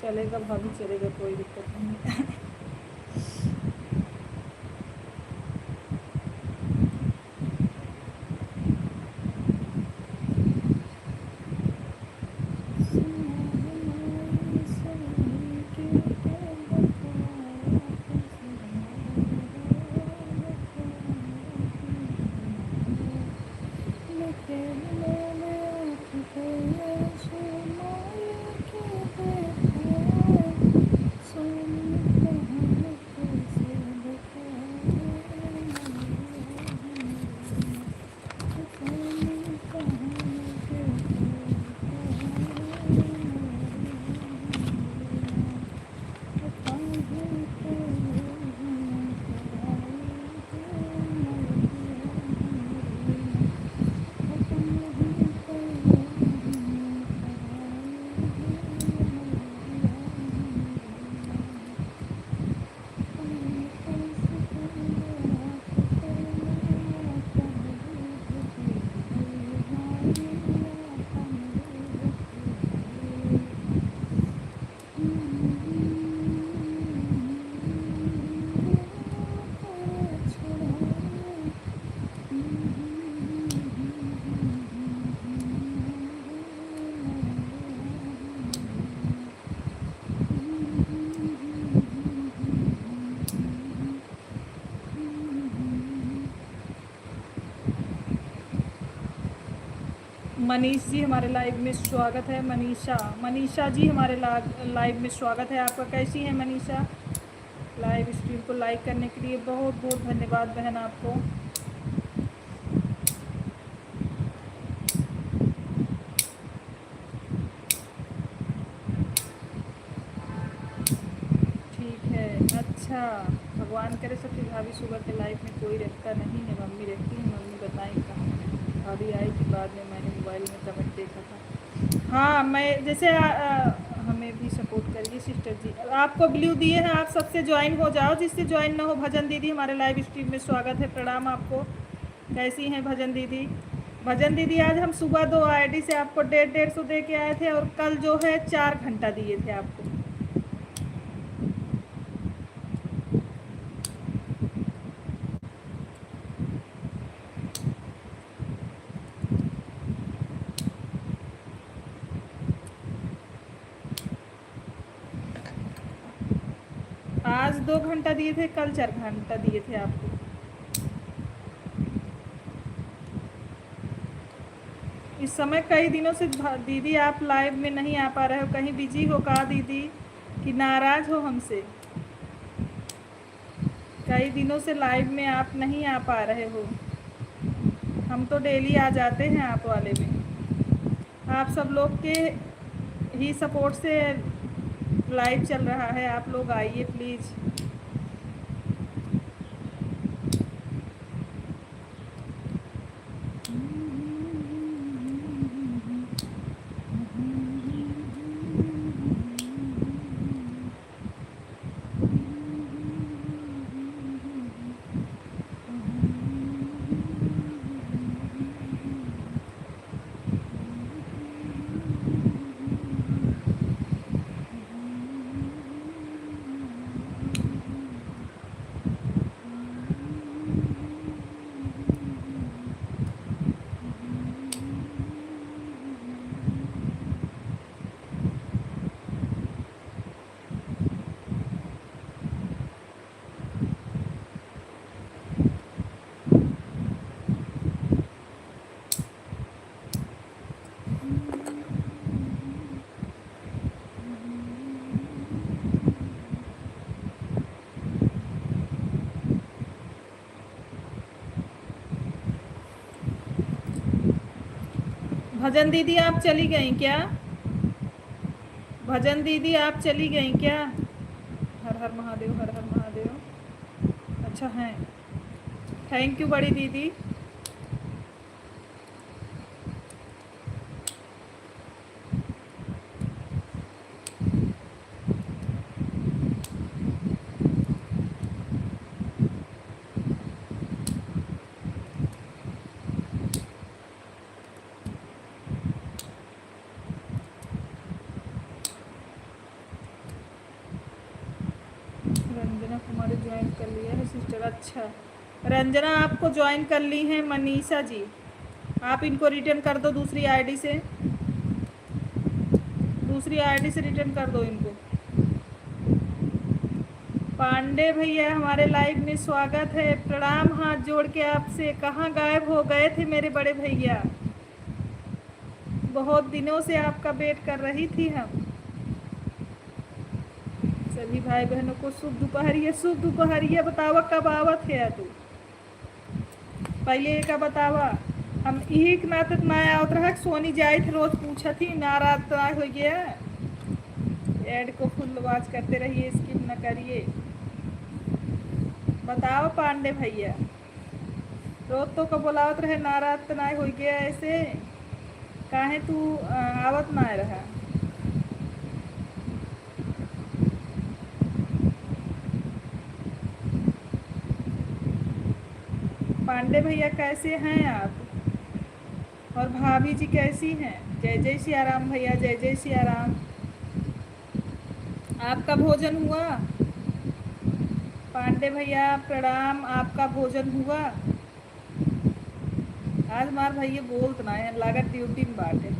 चलेगा भाभी, चलेगा, कोई दिक्कत नहीं। मनीष जी हमारे लाइव में स्वागत है। मनीषा जी हमारे लाइव में स्वागत है आपका। कैसी है मनीषा? लाइव स्ट्रीम को लाइक करने के लिए बहुत बहुत धन्यवाद बहन आपको। ठीक है, अच्छा, भगवान करे सबकी भाभी सुबह के लाइव में कोई रहता नहीं है, मम्मी रहती है। मम्मी बताएं कहाँ भाभी आई थी, बाद में मैंने मोबाइल में कमेंट देखा था। हाँ, मैं जैसे हमें भी सपोर्ट करिए सिस्टर जी। आपको ब्लू दिए हैं, आप सबसे ज्वाइन हो जाओ, जिससे ज्वाइन ना हो। भजन दीदी हमारे लाइव स्ट्रीम में स्वागत है, प्रणाम आपको। कैसी हैं भजन दीदी? भजन दीदी आज हम सुबह 2 आईडी से आपको 150 दे के आए थे, और कल जो है 4 घंटा दिए थे आपको। आज 2 घंटा दिए थे, कल 4 घंटा दिए थे आपको। इस समय कई दिनों से दीदी आप लाइव में नहीं आ पा रहे हो, कहीं बिजी हो का दीदी, कि नाराज़ हो हमसे? कई दिनों से लाइव में आप नहीं आ पा रहे हो। हम तो डेली आ जाते हैं आप वाले में। आप सब लोग के ही सपोर्ट से लाइव चल रहा है। आप लोग आइए प्लीज़। भजन दीदी आप चली गई क्या? भजन दीदी आप चली गई क्या? हर हर महादेव, हर हर महादेव। अच्छा है, थैंक यू बड़ी दीदी। रंजना कुमारी ज्वाइन कर लिया है सिस्टर। अच्छा, रंजना आपको ज्वाइन कर ली हैं मनीषा जी। आप इनको रिटर्न कर दो दूसरी आईडी से, दूसरी आईडी से रिटर्न कर दो इनको। पांडे भैया हमारे लाइव में स्वागत है, प्रणाम हाथ जोड़ के आपसे। कहाँ गायब हो गए थे मेरे बड़े भैया? बहुत दिनों से आपका वेट कर रही थी हम। सभी भाई बहनों को शुभ दोपहरिया। शुभ दोपहरिया, बतावा कब आवत है तू? पहले एक बतावा। हम एक नातक ना आवत रहा, सोनी जाए थे, रोज पूछा थी, नाराज तो हो गया। ऐड को फुल वॉच करते रहिए, स्किप न करिए। बताओ पांडे भैया, रोज तो को बोलावत रहे, नाराज तो ना हो गया ऐसे? काहे तू आवत ना रहा? पांडे भैया कैसे हैं आप? और भाभी जी कैसी हैं? जय जय सिया राम भैया, जय जय सिया राम। आपका भोजन हुआ? पांडे भैया प्रणाम, आपका भोजन हुआ? आज मार भैया बोलत ना है, लागत ड्यूटी में बाटे।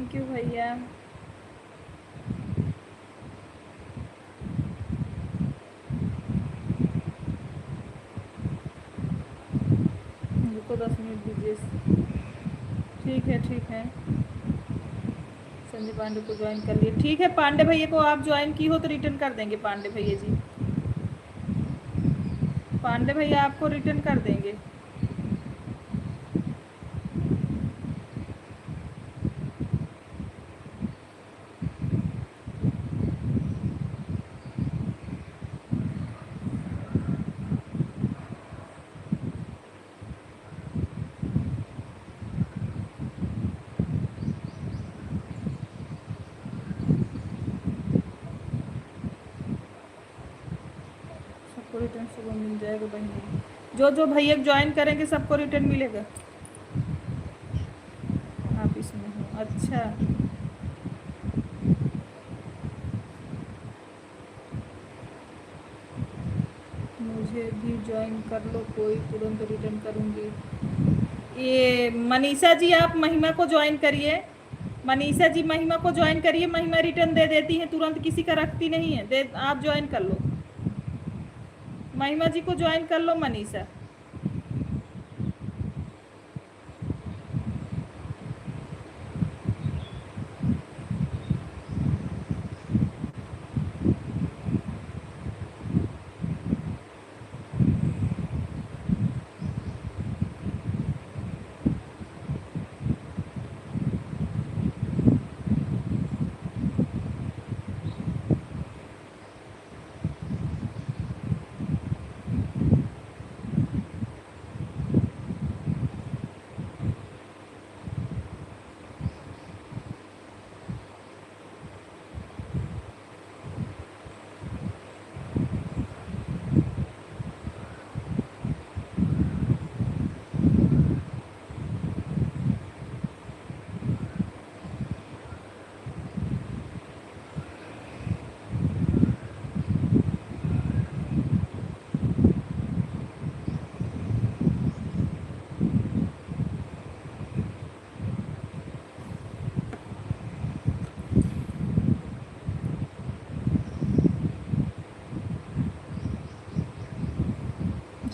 थैंक यू भैया। रुको 10 मिनट दीजिए। ठीक है। संजय पांडे को ज्वाइन कर लिए। ठीक है, पांडे भैया को आप ज्वाइन की हो तो रिटर्न कर देंगे पांडे भैया जी। पांडे भैया आपको रिटर्न कर देंगे। सबको रिटर्न सुबह मिल जाएगा बहनी। जो भैया ज्वाइन करेंगे सबको रिटर्न मिलेगा। आप इसमें हो, अच्छा। मुझे भी ज्वाइन कर लो कोई, तुरंत रिटर्न करूँगी। ये मनीषा जी, आप महिमा को ज्वाइन करिए। मनीषा जी महिमा को ज्वाइन करिए। महिमा रिटर्न दे देती है तुरंत, किसी का रखती नहीं है। दे आप ज्वाइन कर लो। महिमा जी को ज्वाइन कर लो मनीषा।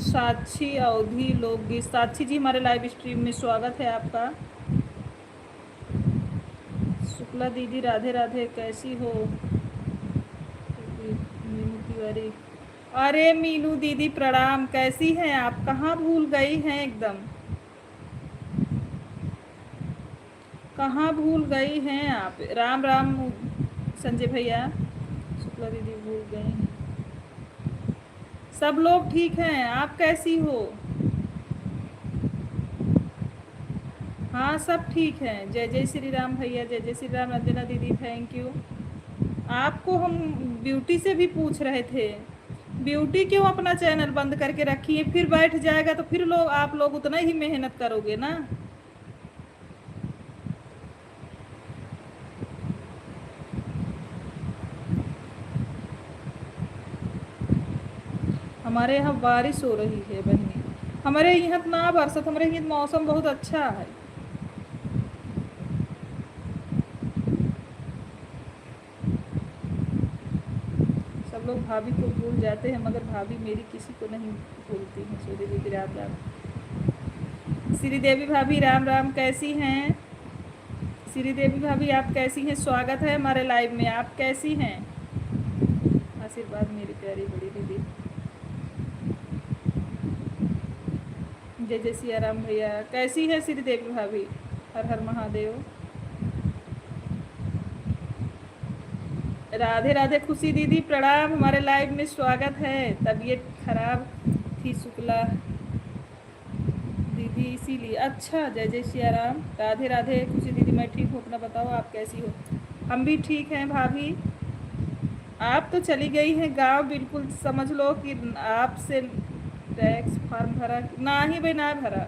साक्षी अवधि लोकगीत। साक्षी जी हमारे लाइव स्ट्रीम में स्वागत है आपका। शुक्ला दीदी राधे राधे, कैसी हो? मीनू तिवारी, अरे मीनू दीदी प्रणाम, कैसी हैं आप? कहाँ भूल गई हैं एकदम, कहाँ भूल गई हैं आप? राम राम संजय भैया। शुक्ला दीदी भूल गई हैं। सब लोग ठीक हैं, आप कैसी हो? हाँ सब ठीक हैं। जय जय श्री राम भैया, जय जय श्री राम। रंजना दीदी थैंक यू। आपको हम ब्यूटी से भी पूछ रहे थे, ब्यूटी क्यों अपना चैनल बंद करके रखी है? फिर बैठ जाएगा तो फिर लोग, आप लोग उतना ही मेहनत करोगे ना। हमारे यहाँ बारिश हो रही है बहनी। हमारे यहाँ ना बरसत, हमारे यहाँ मौसम बहुत अच्छा है। सब लोग भाभी को भूल जाते हैं, मगर भाभी मेरी किसी को नहीं भूलती हैं। सूर्य देवी राम राम। श्रीदेवी भाभी राम राम, कैसी हैं? श्रीदेवी भाभी आप कैसी हैं? स्वागत है हमारे लाइव में। आप कैसी हैं? आशीर्वाद मेरी प्यारी बड़ी दीदी। जय जय सिया राम भैया, कैसी है श्रीदेवी भाभी? हर हर महादेव। राधे राधे खुशी दीदी प्रणाम, हमारे लाइव में स्वागत है। तबीयत खराब थी शुक्ला दीदी इसीलिए। अच्छा, जय जय सिया राम। राधे राधे खुशी दीदी, मैं ठीक हूँ, अपना बताओ आप कैसी हो? हम भी ठीक हैं भाभी। आप तो चली गई हैं गांव, बिल्कुल समझ लो कि आपसे टैक्स फॉर्म भरा ना ही भाई, ना भरा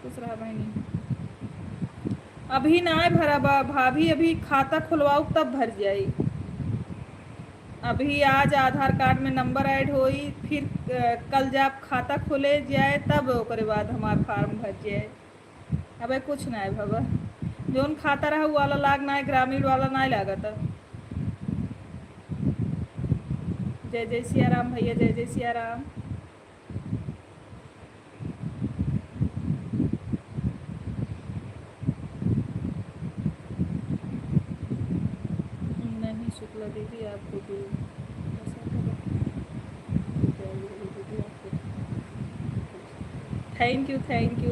कुछ रहा बहनी, अभी ना भरा भाभी, अभी खाता खुलवाओ तब भर जाई। अभी आज आधार कार्ड में नंबर ऐड होई, फिर कल जब खाता खुले जाए तब ओकरे बाद हमार फार्म भर जाए। अब कुछ ना है बाबा, जोन खाता रहा वो वाला लाग ना है, ग्रामीण वाला ना लागत। जय जय सिया राम भैया, जय जय सिया राम। नहीं शुक्ला दीदी आपको भी थैंक यू थैंक यू,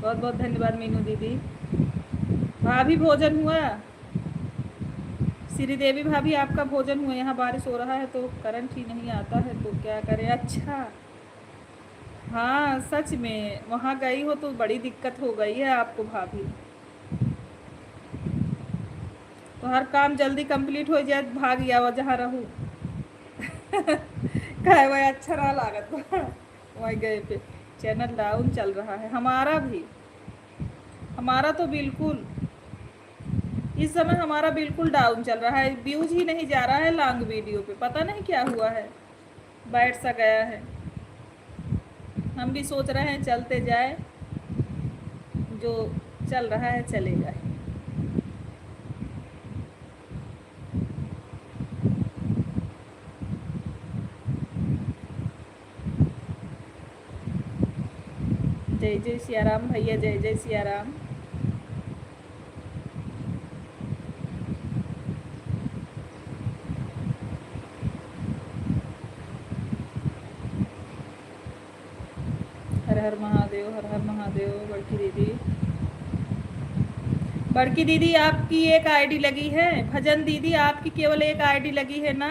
बहुत बहुत धन्यवाद मीनू दीदी। भाभी भोजन हुआ? श्रीदेवी भाभी आपका भोजन हुआ? यहाँ बारिश हो रहा है तो करंट ही नहीं आता है तो क्या करें। अच्छा हाँ सच में वहाँ गई हो तो बड़ी दिक्कत हो गई है आपको भाभी। तो हर काम जल्दी कंप्लीट हो जाए, भाग गया वह जहाँ रहूँ। कहे वह अच्छा ना लागत वही गए पे। चैनल डाउन चल रहा है हमारा भी, हमारा तो बिल्कुल इस समय हमारा बिल्कुल डाउन चल रहा है, व्यूज ही नहीं जा रहा है लॉन्ग वीडियो पे, पता नहीं क्या हुआ है, बैठ सा गया है। हम भी सोच रहे हैं चलते जाए, जो चल रहा है चलेगा। जय जय सिया राम भैया, जय जय सिया राम। हर हर महादेव, हर हर महादेव। बड़की दीदी, बड़की दीदी आपकी एक आईडी लगी है, भजन दीदी आपकी केवल एक आईडी लगी है ना?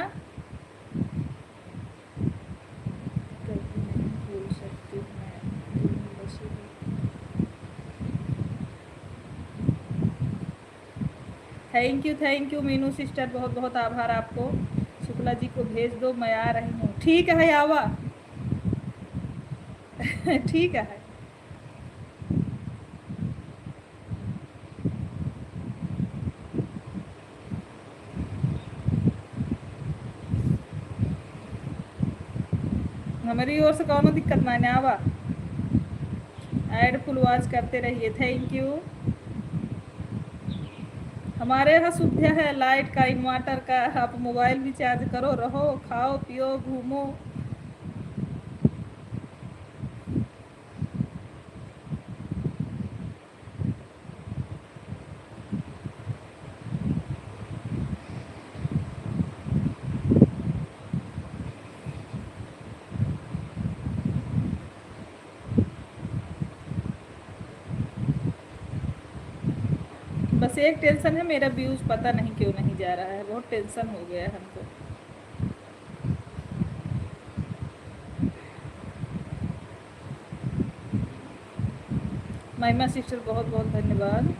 भूल सकती थैंक यू मीनू सिस्टर, बहुत बहुत आभार आपको। शुक्ला जी को भेज दो, मैं आ रही हूँ। ठीक है आवा ठीक है। हमारी ओर से कौन दिक्कत ना आवा, ऐड फुल वॉच करते रहिए। Thank you. हमारे यहाँ सुविधा है लाइट का, इन्वर्टर का, आप मोबाइल भी चार्ज करो, रहो, खाओ पियो घूमो। बस एक टेंशन है, मेरा व्यूज पता नहीं क्यों नहीं जा रहा है, बहुत टेंशन हो गया है हमको। महिमा सिस्टर बहुत बहुत धन्यवाद।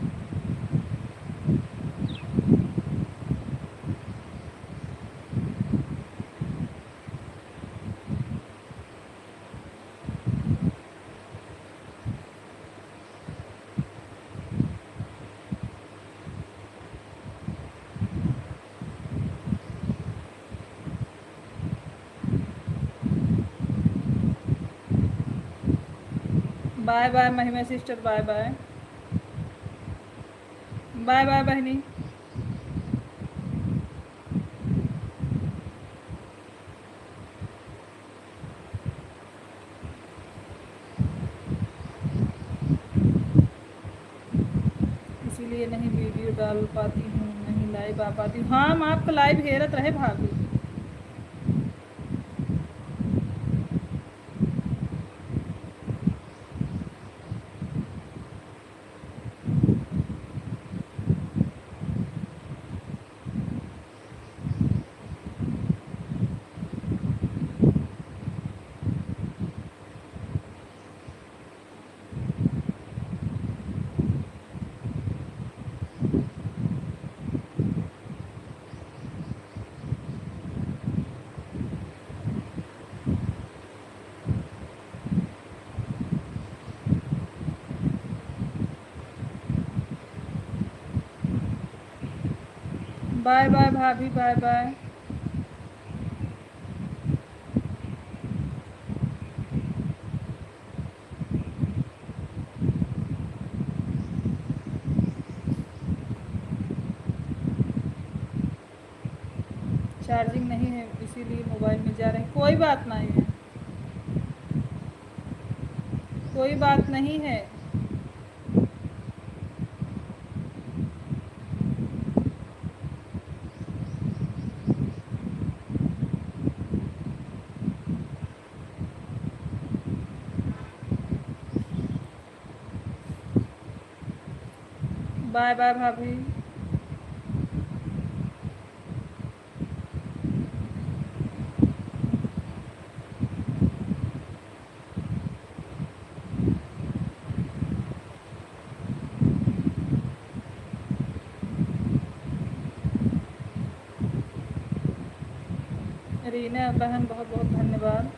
Bye bye Mahima sister, bye bye, bye bye बहनी। इसीलिए नहीं वीडियो डाल पाती हूँ, नहीं लाइव आ पाती हूँ। हाँ हम आपका लाइव हेरत रहे भाभी। बाय बाय भाभी, बाय बाय। चार्जिंग नहीं है इसीलिए मोबाइल में जा रहे हैं। कोई बात नहीं है, कोई बात नहीं है। बाय बाय भाभी। रीना बहन बहुत बहुत धन्यवाद।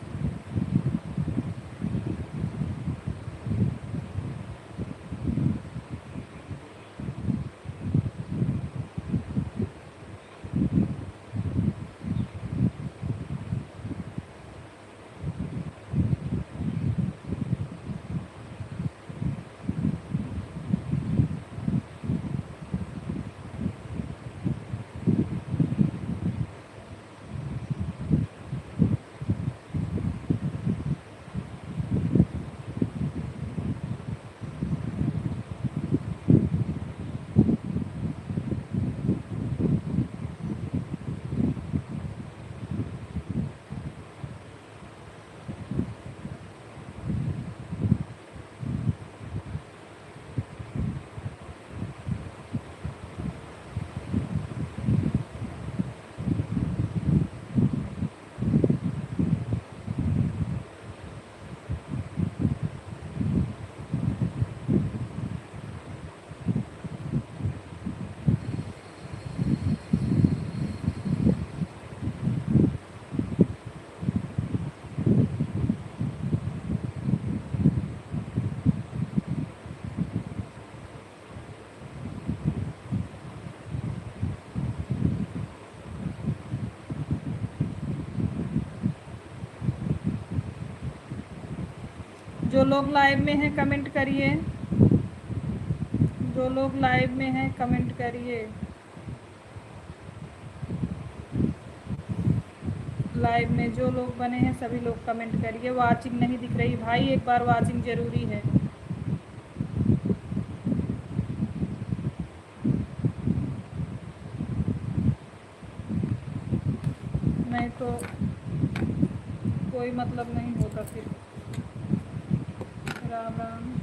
जो लोग लाइव में हैं कमेंट करिए, जो लोग लाइव में हैं कमेंट करिए। लाइव में जो लोग बने हैं सभी लोग कमेंट करिए। वाचिंग नहीं दिख रही भाई, एक बार वाचिंग ज़रूरी है। नहीं तो कोई मतलब नहीं होता फिर। राम राम।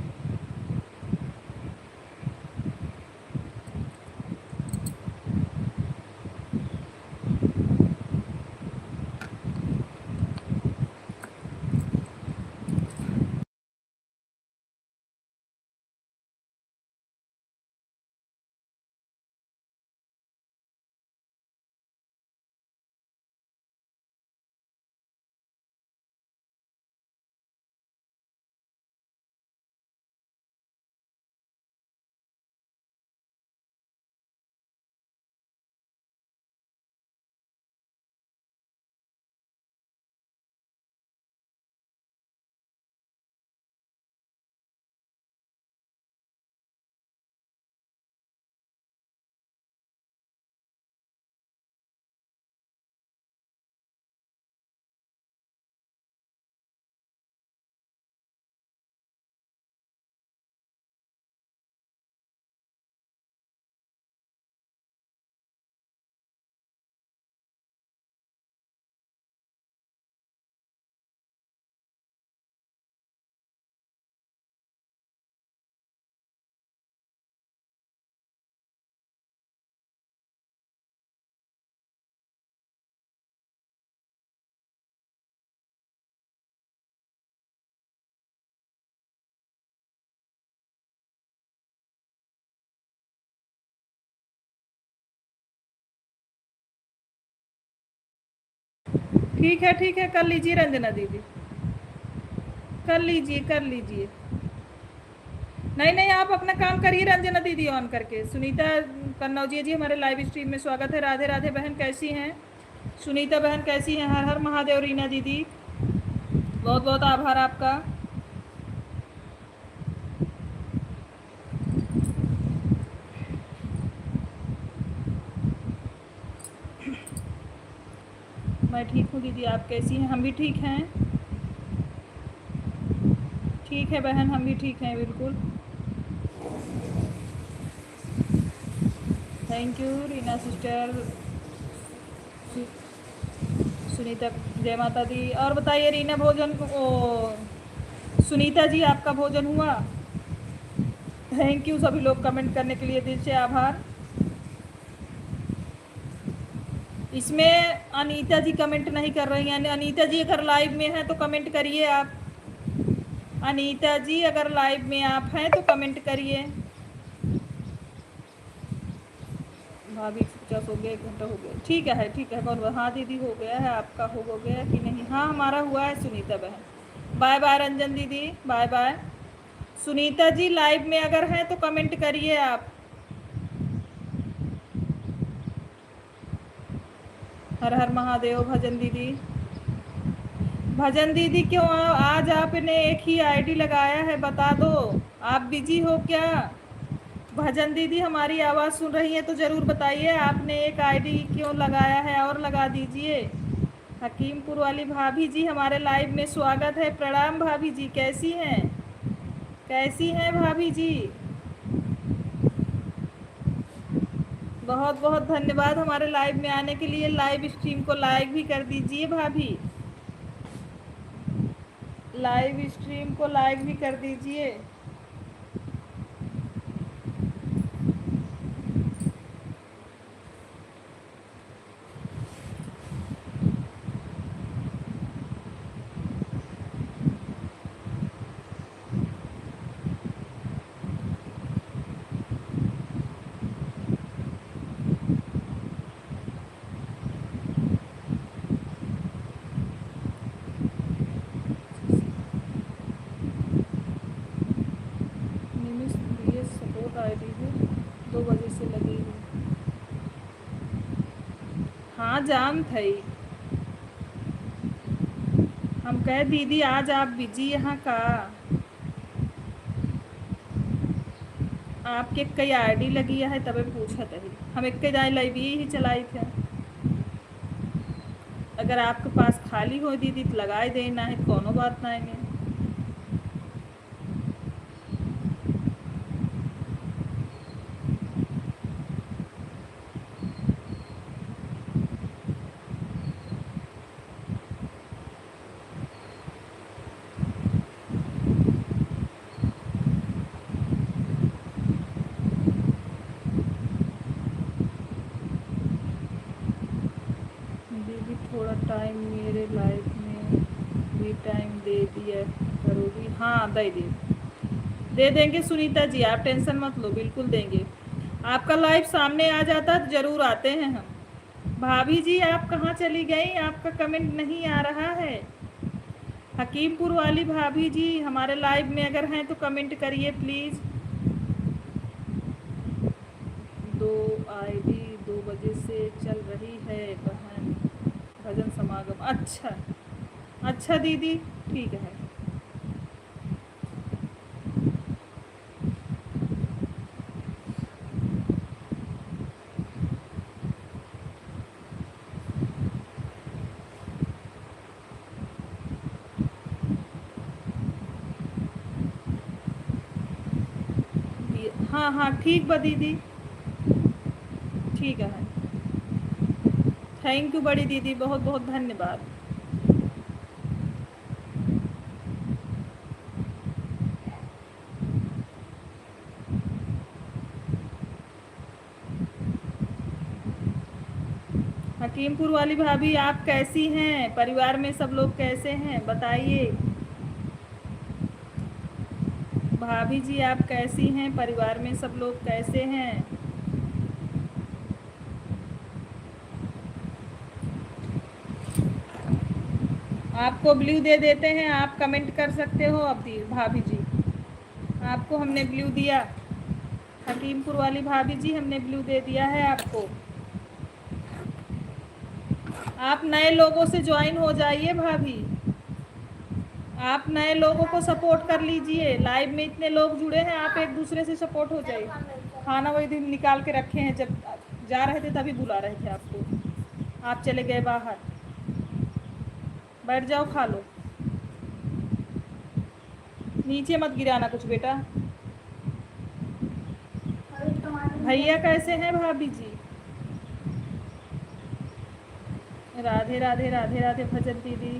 ठीक है कर लीजिए रंजना दीदी, कर लीजिए कर लीजिए। नहीं नहीं आप अपना काम करिए रंजना दीदी ऑन करके। सुनीता कन्नौजिया जी हमारे लाइव स्ट्रीम में स्वागत है। राधे राधे बहन, कैसी हैं? सुनीता बहन कैसी हैं? हर हर महादेव। रीना दीदी बहुत बहुत आभार आपका। मैं ठीक हूँ दीदी, आप कैसी हैं? हम भी ठीक हैं। ठीक है बहन, हम भी ठीक हैं बिल्कुल। Thank you Reena sister, Sunita, जय माता दी। और बताइए रीना, भोजन सुनीता जी आपका भोजन हुआ? थैंक यू सभी लोग कमेंट करने के लिए, दिल से आभार। इसमें अनीता जी कमेंट नहीं कर रही हैं। अनीता जी अगर लाइव में हैं तो कमेंट करिए आप। अनीता जी अगर लाइव में आप हैं तो कमेंट करिए। भाभी 50 हो गया, 1 घंटा हो गया। ठीक है ठीक है। कौन? हाँ दीदी हो गया है। आपका हो गया कि नहीं? हाँ हमारा हुआ है सुनीता बहन। बाय बाय रंजन दीदी, bye bye. Sunita ji live में अगर हैं तो कमेंट करिए आप। हर हर महादेव। भजन दीदी, भजन दीदी क्यों आज आपने एक ही आईडी लगाया है, बता दो। आप बिजी हो क्या? भजन दीदी हमारी आवाज़ सुन रही है तो ज़रूर बताइए, आपने एक आईडी क्यों लगाया है? और लगा दीजिए। हकीमपुर वाली भाभी जी हमारे लाइव में स्वागत है। प्रणाम भाभी जी, कैसी हैं? कैसी हैं भाभी जी? बहुत बहुत धन्यवाद हमारे लाइव में आने के लिए। लाइव स्ट्रीम को लाइक भी कर दीजिए भाभी, लाइव स्ट्रीम को लाइक भी कर दीजिए। सपोर्ट आईडी है, 2 बजे से लगी हुई। हाँ जाम थी। हम कहे दीदी आज आप बिजी यहाँ का? आपके कई आईडी लगी है तबे पूछा था। हम एक लाइव ही चलाई थे। अगर आपके पास खाली हो दीदी तो लगाए देना है, कोनो बात ना है। दीदी थोड़ा टाइम मेरे लाइफ में भी टाइम दे दिया करोगी? हाँ दे देंगे सुनीता जी, आप टेंशन मत लो, बिल्कुल देंगे। आपका लाइव सामने आ जाता तो ज़रूर आते हैं हम। भाभी जी आप कहाँ चली गई? आपका कमेंट नहीं आ रहा है। हकीमपुर वाली भाभी जी हमारे लाइव में अगर हैं तो कमेंट करिए प्लीज़। 2 आईडी 2 बजे से चल रही है बहन, भजन समागम। अच्छा अच्छा दीदी, ठीक है। हाँ हाँ ठीक बा दीदी, ठीक है। थैंक यू बड़ी दीदी, बहुत बहुत धन्यवाद। हकीमपुर वाली भाभी आप कैसी हैं? परिवार में सब लोग कैसे हैं बताइए। भाभी जी आप कैसी हैं? परिवार में सब लोग कैसे हैं? आपको ब्लू दे देते हैं, आप कमेंट कर सकते हो। अब भाभी जी आपको हमने ब्लू दिया। हकीमपुर वाली भाभी जी हमने ब्लू दे दिया है आपको। आप नए लोगों से ज्वाइन हो जाइए भाभी, आप नए लोगों को सपोर्ट कर लीजिए। लाइव में इतने लोग जुड़े हैं, आप एक दूसरे से सपोर्ट हो जाइए। खाना वही दिन निकाल के रखे हैं, जब जा रहे थे तभी बुला रहे थे आपको, आप चले गए बाहर। बैठ जाओ, खा लो। नीचे मत गिराना कुछ बेटा। भैया कैसे हैं भाभी जी? राधे राधे राधे राधे भजन दीदी।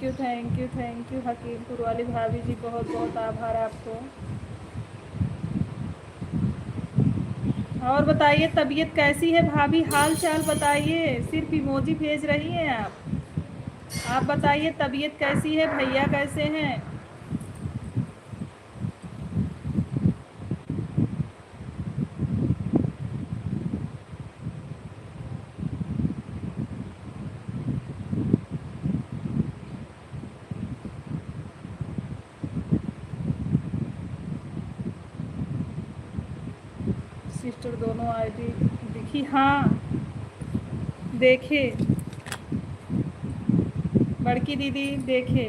थैंक यू हकीमपुर वाली भाभी जी, बहुत बहुत आभार आपको। और बताइए तबीयत कैसी है भाभी, हाल चाल बताइए, सिर्फ इमोजी भेज रही हैं आप बताइए तबीयत कैसी है, भैया कैसे हैं? सिस्टर दोनों आईडी दिखी? हाँ देखे, बड़की दीदी देखे।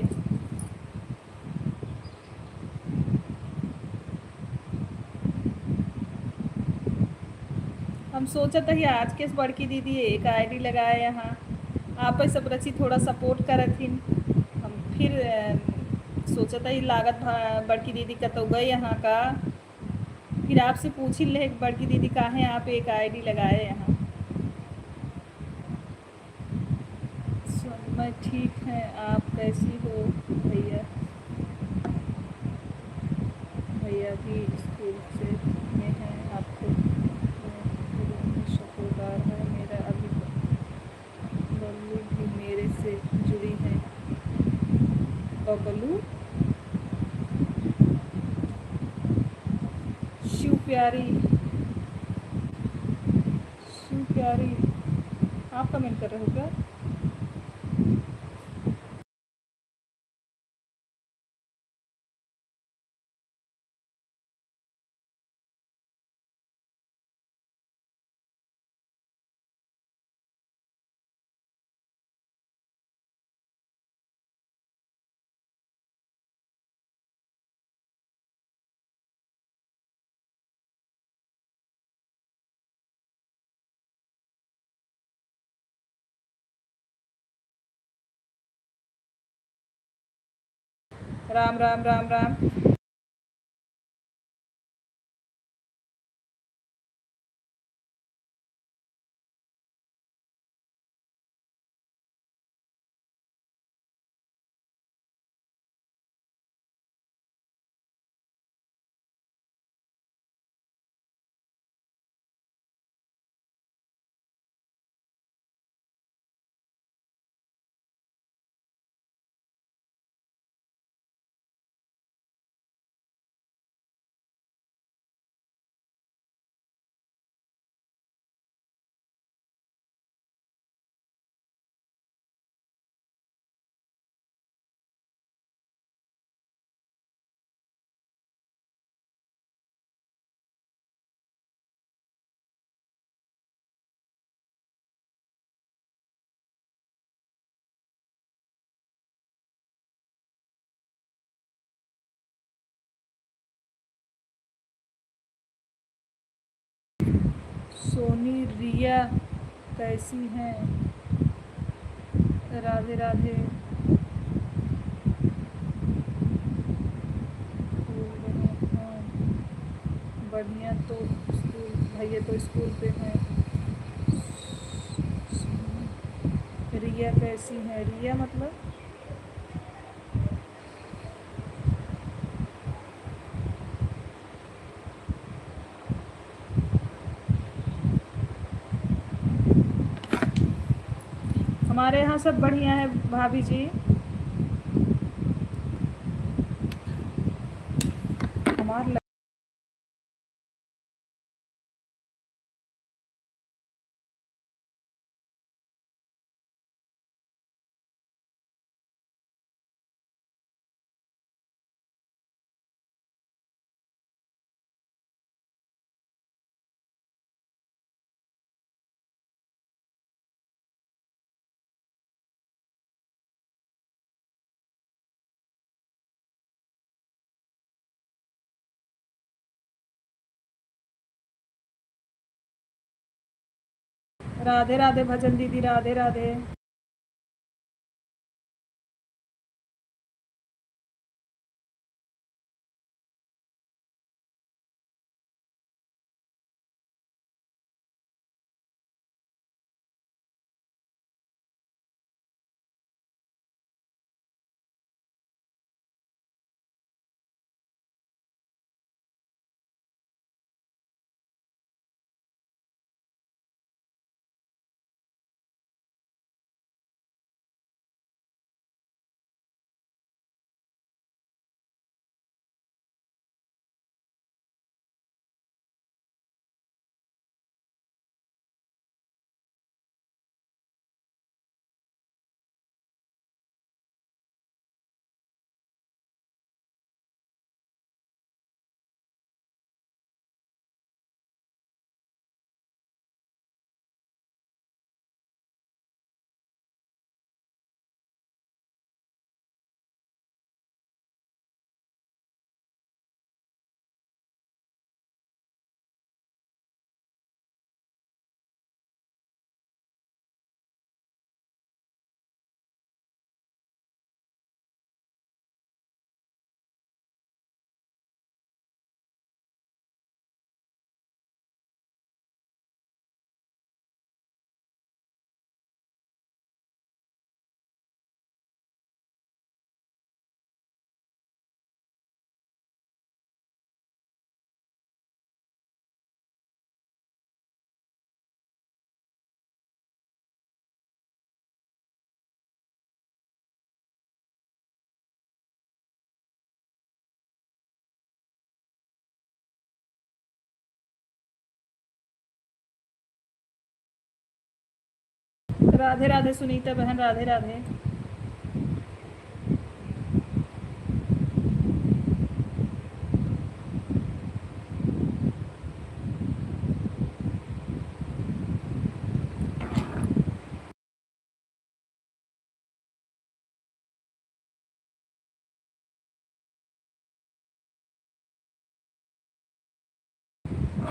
हम सोचा था कि आज के बड़की दीदी एक आईडी लगाए यहाँ, आप सब रची थोड़ा सपोर्ट करथिन। हम फिर सोचा था ये लागत बड़की दीदी का तो गए यहाँ का, फिर आपसे पूछ ही ले बड़की दीदी कहाँ हैं, आप एक आईडी लगाए यहाँ। मैं ठीक है, आप कैसी हो भैया? भैया भी स्कूल से में हैं, आपको सपोर्टार है मेरा, अभी बल्लू भी मेरे से जुड़ी है। बबलू शिव प्यारी, शिव प्यारी आप कमेंट कर रहे हो क्या? राम राम राम राम। सोनी रिया कैसी हैं? राधे राधे। हाँ बढ़िया, तो स्कूल भैया तो स्कूल पे हैं। रिया कैसी है? रिया मतलब हमारे यहाँ सब बढ़िया है भाभी जी। हमारे राधे राधे भजन दीदी, राधे राधे। राधे राधे सुनीता बहन, राधे राधे।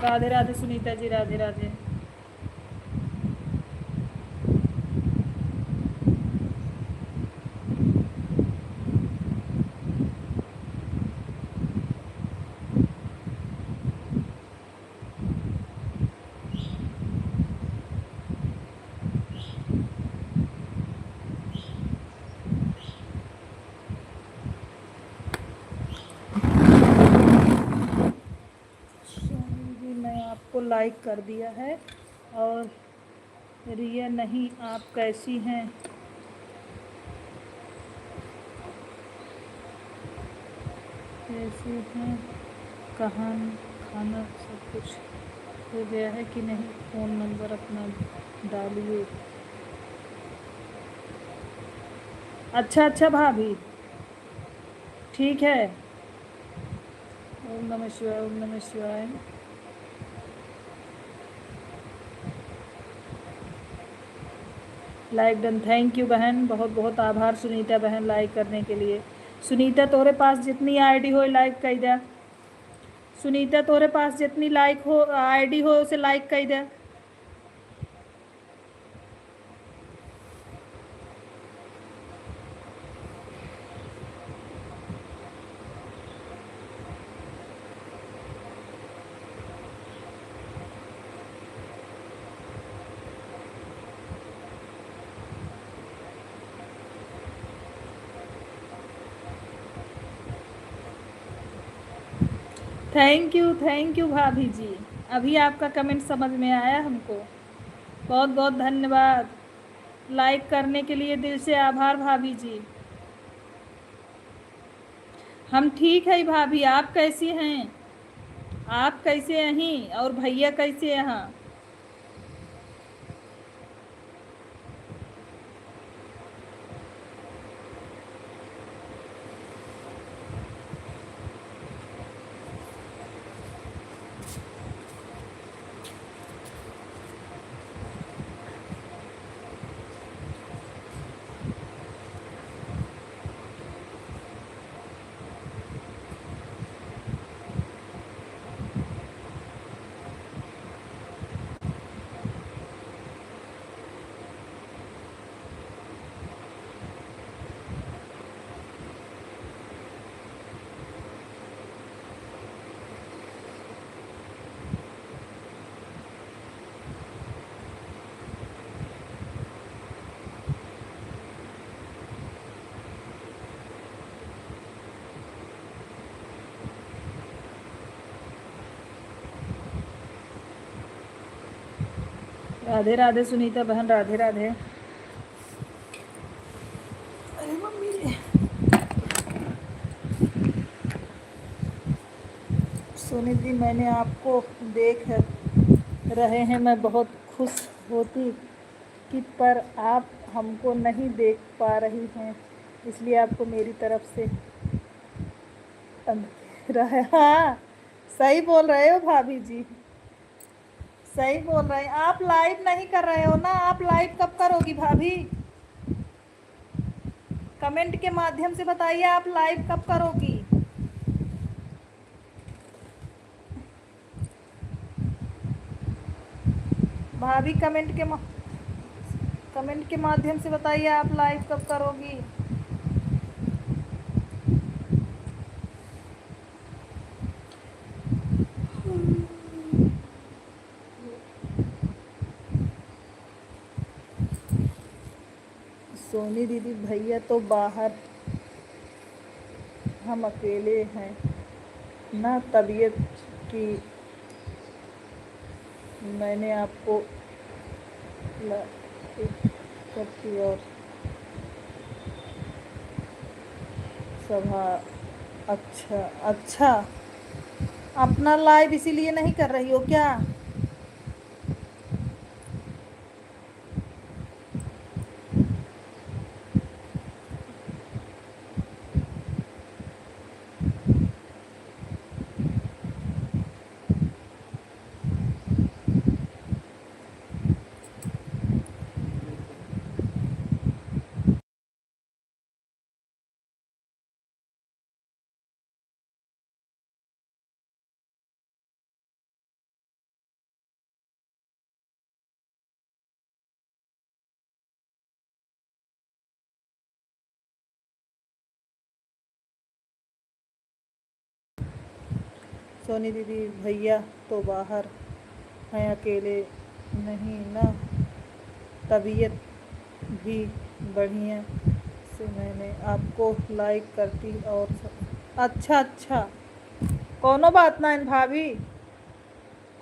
राधे राधे सुनीता जी, राधे राधे। जी मैं आपको लाइक कर दिया है। और रिया नहीं, आप कैसी हैं? कैसी हैं? कहाँ खाना सब कुछ हो गया है कि नहीं? फ़ोन नंबर अपना डालिए। अच्छा अच्छा भाभी, ठीक है। ओम नमः शिवाय, ओम नमः शिवाय। लाइक डन, थैंक यू बहन, बहुत बहुत आभार सुनीता बहन लाइक करने के लिए। सुनीता तोरे पास जितनी आईडी हो लाइक कर दे। सुनीता तोरे पास जितनी लाइक हो आईडी हो उसे लाइक कर दे। थैंक यू भाभी जी, अभी आपका कमेंट समझ में आया हमको। बहुत बहुत धन्यवाद लाइक करने के लिए, दिल से आभार भाभी जी। हम ठीक है भाभी, आप कैसी हैं? आप कैसे हैं और भैया कैसे हैं? राधे राधे सुनीता बहन, राधे राधे। अरे मम्मी रे। सोनी दी, मैंने आपको देख रहे हैं मैं बहुत खुश होती कि पर आप हमको नहीं देख पा रही हैं, इसलिए आपको मेरी तरफ से अंधेरा है। हाँ, सही बोल रहे हो भाभी जी, सही बोल रहे हैं। आप लाइव नहीं कर रहे हो ना, आप लाइव कब करोगी भाभी? कमेंट के माध्यम से बताइए, आप लाइव कब करोगी? भाभी कमेंट के माध्यम से बताइए, आप लाइव कब करोगी? सोनी दीदी, भैया तो बाहर, हम अकेले हैं ना, तबीयत की मैंने आपको करती और सभा। अच्छा अच्छा, अपना लाइव इसीलिए नहीं कर रही हो क्या? सोनी दीदी, भैया तो बाहर हैं, अकेले नहीं ना, तबीयत भी बढ़िया से मैंने आपको लाइक करती और अच्छा अच्छा, कोनो बात ना भाभी,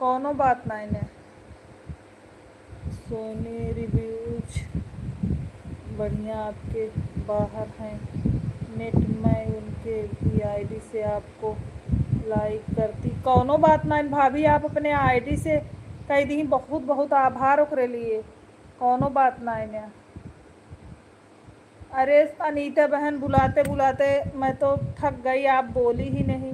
कोनो बात ना है। सोनी रिव्यूज बढ़िया, आपके बाहर हैं नेट, मैं उनके भी आईडी से आपको लाइक करती, कोनो बात ना भाभी, आप अपने आईडी से कह दी, बहुत बहुत आभार ओकरे लिए, कोनो बात ना है। अरे अनीता बहन, बुलाते बुलाते मैं तो थक गई, आप बोली ही नहीं।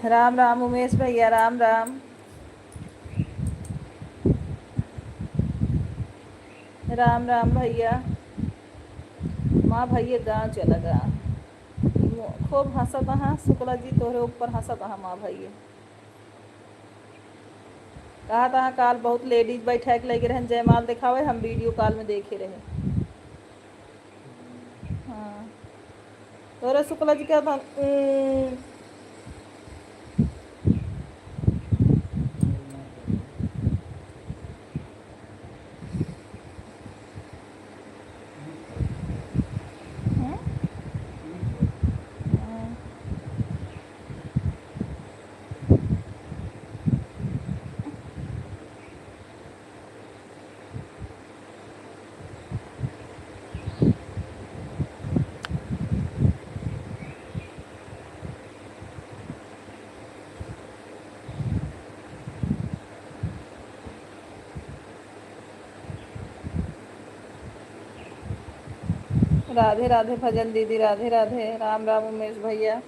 राम राम उमेश भैया, राम राम। राम राम भैया। माँ भैया गाँव चला गया। खूब हंसत हाँ शुक्ला जी तोहरे ऊपर हंसत हाँ माँ भैया। कहा था काल बहुत लेडीज बैठा के लगे रहन जयमाल दिखावे, हम वीडियो कॉल में देखे रहे। हाँ तोरे शुक्ला जी क्या था राधे राधे भजन दीदी, राधे राधे। राम राम उमेश भैया।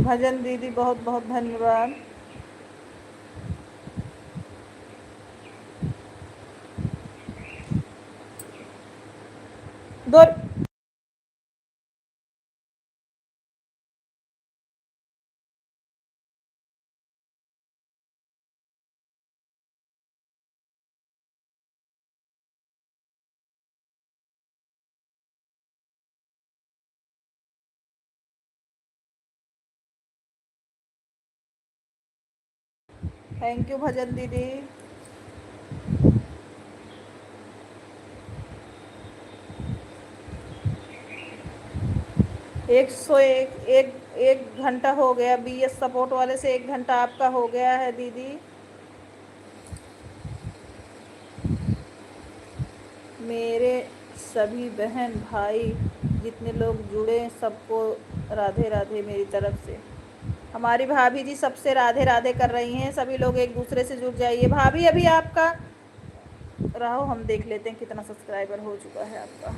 भजन दीदी बहुत बहुत धन्यवाद। दो थैंक यू भजन दीदी। 101 एक घंटा हो गया। BS सपोर्ट वाले से 1 घंटा आपका हो गया है दीदी। मेरे सभी बहन भाई जितने लोग जुड़े सबको राधे राधे मेरी तरफ से। हमारी भाभी जी सबसे राधे राधे कर रही हैं। सभी लोग एक दूसरे से जुड़ जाइए। भाभी अभी आपका रहो, हम देख लेते हैं कितना सब्सक्राइबर हो चुका है आपका।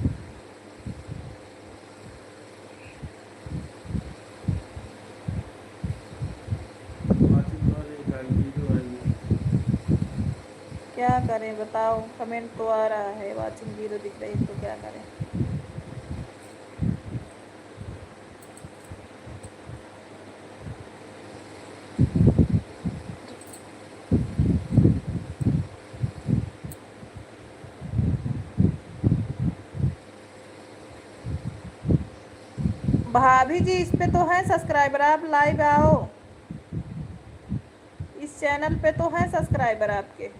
क्या करें बताओ, कमेंट तो आ रहा है, वाचिंग 0 दिख रही है, तो क्या करें। भाभी जी इस पे तो है सब्सक्राइबर, आप लाइव आओ। इस चैनल पे तो है सब्सक्राइबर आपके।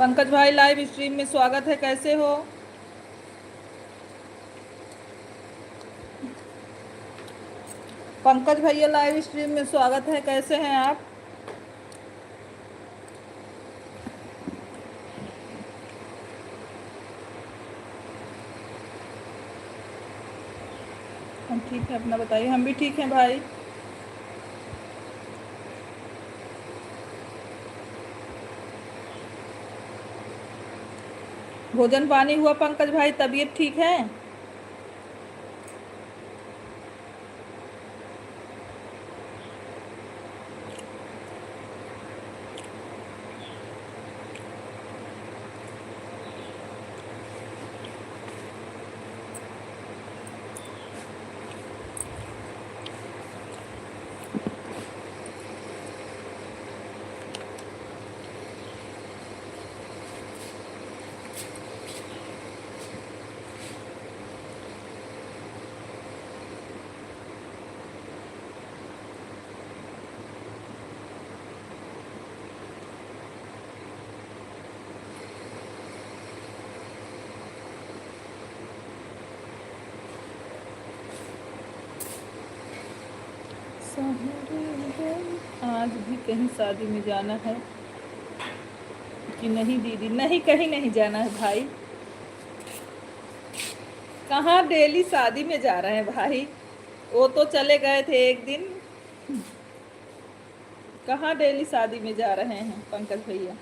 पंकज भाई लाइव स्ट्रीम में स्वागत है, कैसे हो? पंकज भैया लाइव स्ट्रीम में स्वागत है, कैसे हैं आप? हम ठीक है, अपना बताइए। हम भी ठीक हैं भाई। भोजन पानी हुआ पंकज भाई? तबीयत ठीक है? आज भी कहीं शादी में जाना है कि नहीं दीदी? नहीं, कहीं नहीं जाना है भाई। कहाँ डेली शादी में जा रहे हैं भाई? वो तो चले गए थे एक दिन। कहाँ डेली शादी में जा रहे हैं पंकज भैया?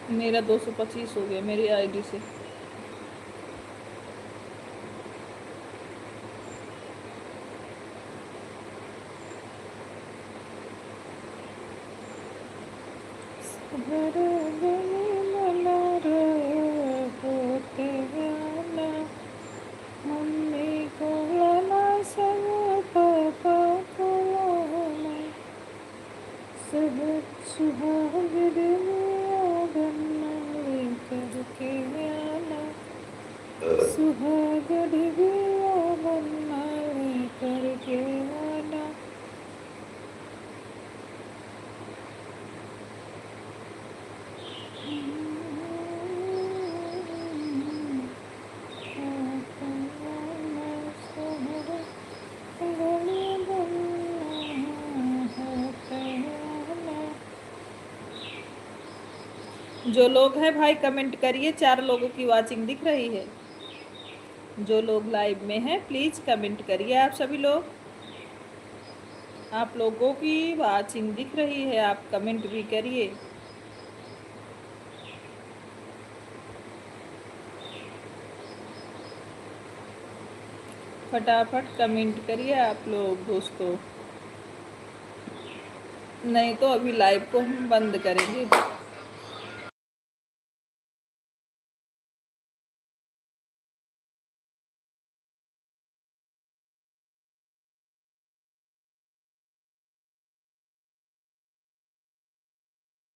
मेरा 225 हो गया मेरी आईडी से। मम्मी को लाना, सब पापा को लाना, सब सुहाग दुनिया बनना लेकर के आना, सुहाग दुनिया बनना लेकर के आना। जो लोग हैं भाई कमेंट करिए। 4 लोगों की वाचिंग दिख रही है। जो लोग लाइव में हैं प्लीज कमेंट करिए। आप सभी लोग, आप लोगों की वाचिंग दिख रही है, आप कमेंट भी करिए। फटाफट कमेंट करिए आप लोग दोस्तों, नहीं तो अभी लाइव को हम बंद करेंगे।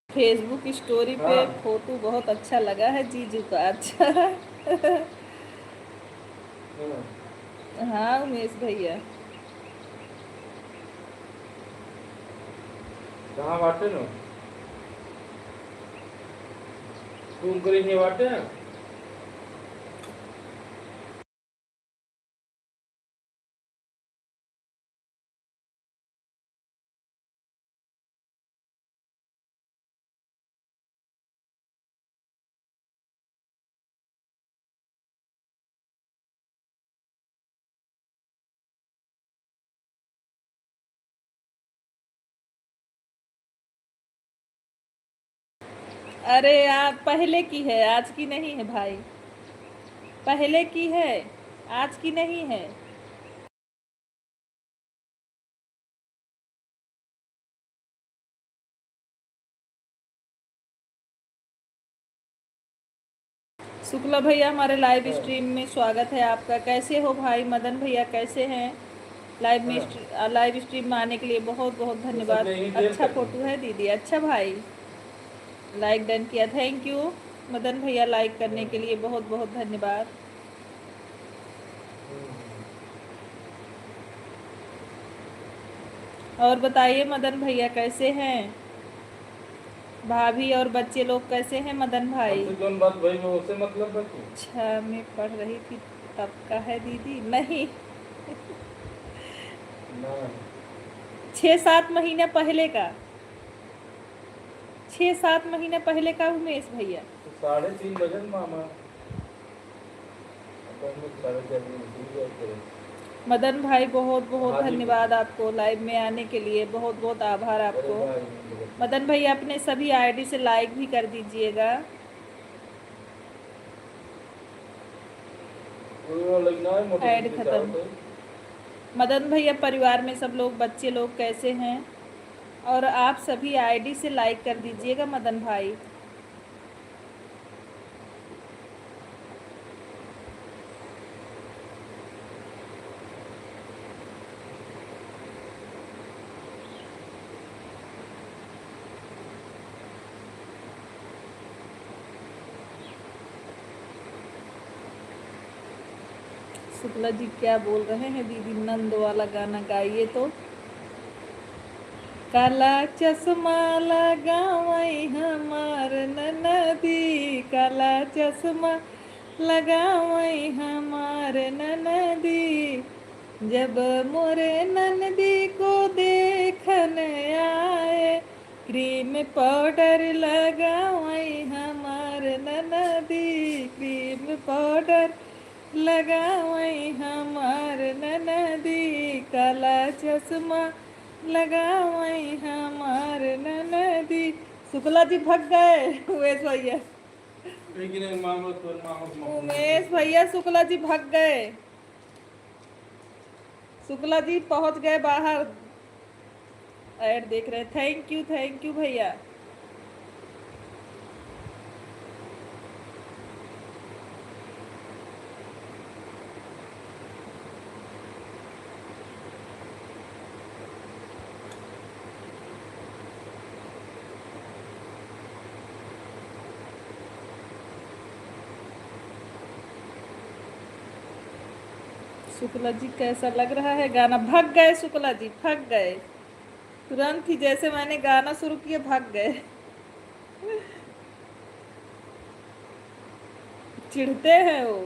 फेसबुक स्टोरी पे फोटो बहुत अच्छा लगा है जीजू का। अच्छा हाँ उमेश भैया। कहाँ बाटे नो? तुम करेंगे बाटे अरे आप पहले की है, आज की नहीं है भाई। पहले की है, आज की नहीं है। शुक्ला भैया हमारे लाइव स्ट्रीम में स्वागत है आपका। कैसे हो भाई? मदन भैया कैसे हैं? लाइव स्ट्रीम में आने के लिए बहुत बहुत धन्यवाद। अच्छा फोटो है दीदी। अच्छा भाई, लाइक डन किया, थैंक यू मदन भैया। लाइक करने के लिए बहुत बहुत धन्यवाद। और बताइए मदन भैया कैसे हैं? भाभी और बच्चे लोग कैसे हैं मदन भाई? बात भाई में उससे मतलब है क्यों? अच्छा, मैं पढ़ रही थी तब का है दीदी? नहीं, ना 6-7 महीने पहले का। 6-7 महीने पहले का उमेश भैया। तो 3:30 बजे न मामा अपन लोग 4:30 बजे करें। मदन भाई बहुत बहुत हाँ जी। धन्यवाद आपको लाइव में आने के लिए, बहुत बहुत आभार आपको। मदन भैया अपने सभी आईडी से लाइक भी कर दीजिएगा। ऐड खत्म। मदन भैया परिवार में सब लोग, बच्चे लोग कैसे हैं? और आप सभी आईडी से लाइक कर दीजिएगा मदन भाई। शुक्ला जी क्या बोल रहे हैं? दीदी नंद वाला गाना गाइए तो। काला चश्मा लगावई हमार ननदी, काला चश्मा लगावई हमार ननदी, जब मोरे ननदी को देखन आए, क्रीम पाउडर लगावई हमार ननदी, क्रीम पाउडर लगावई हमार ननदी, काला चश्मा लगावई हमार ननदी। शुक्ला जी भग गए उमेश भैया। उमेश भैया शुक्ला जी भग गए। शुक्ला जी पहुंच गए बाहर। ऐड देख रहे हैं। थैंक यू भैया। शुक्ला जी कैसा लग रहा है गाना? भग गए शुक्ला जी, भग गए तुरंत ही, जैसे मैंने गाना शुरू किया भग गए। चिढ़ते हैं वो।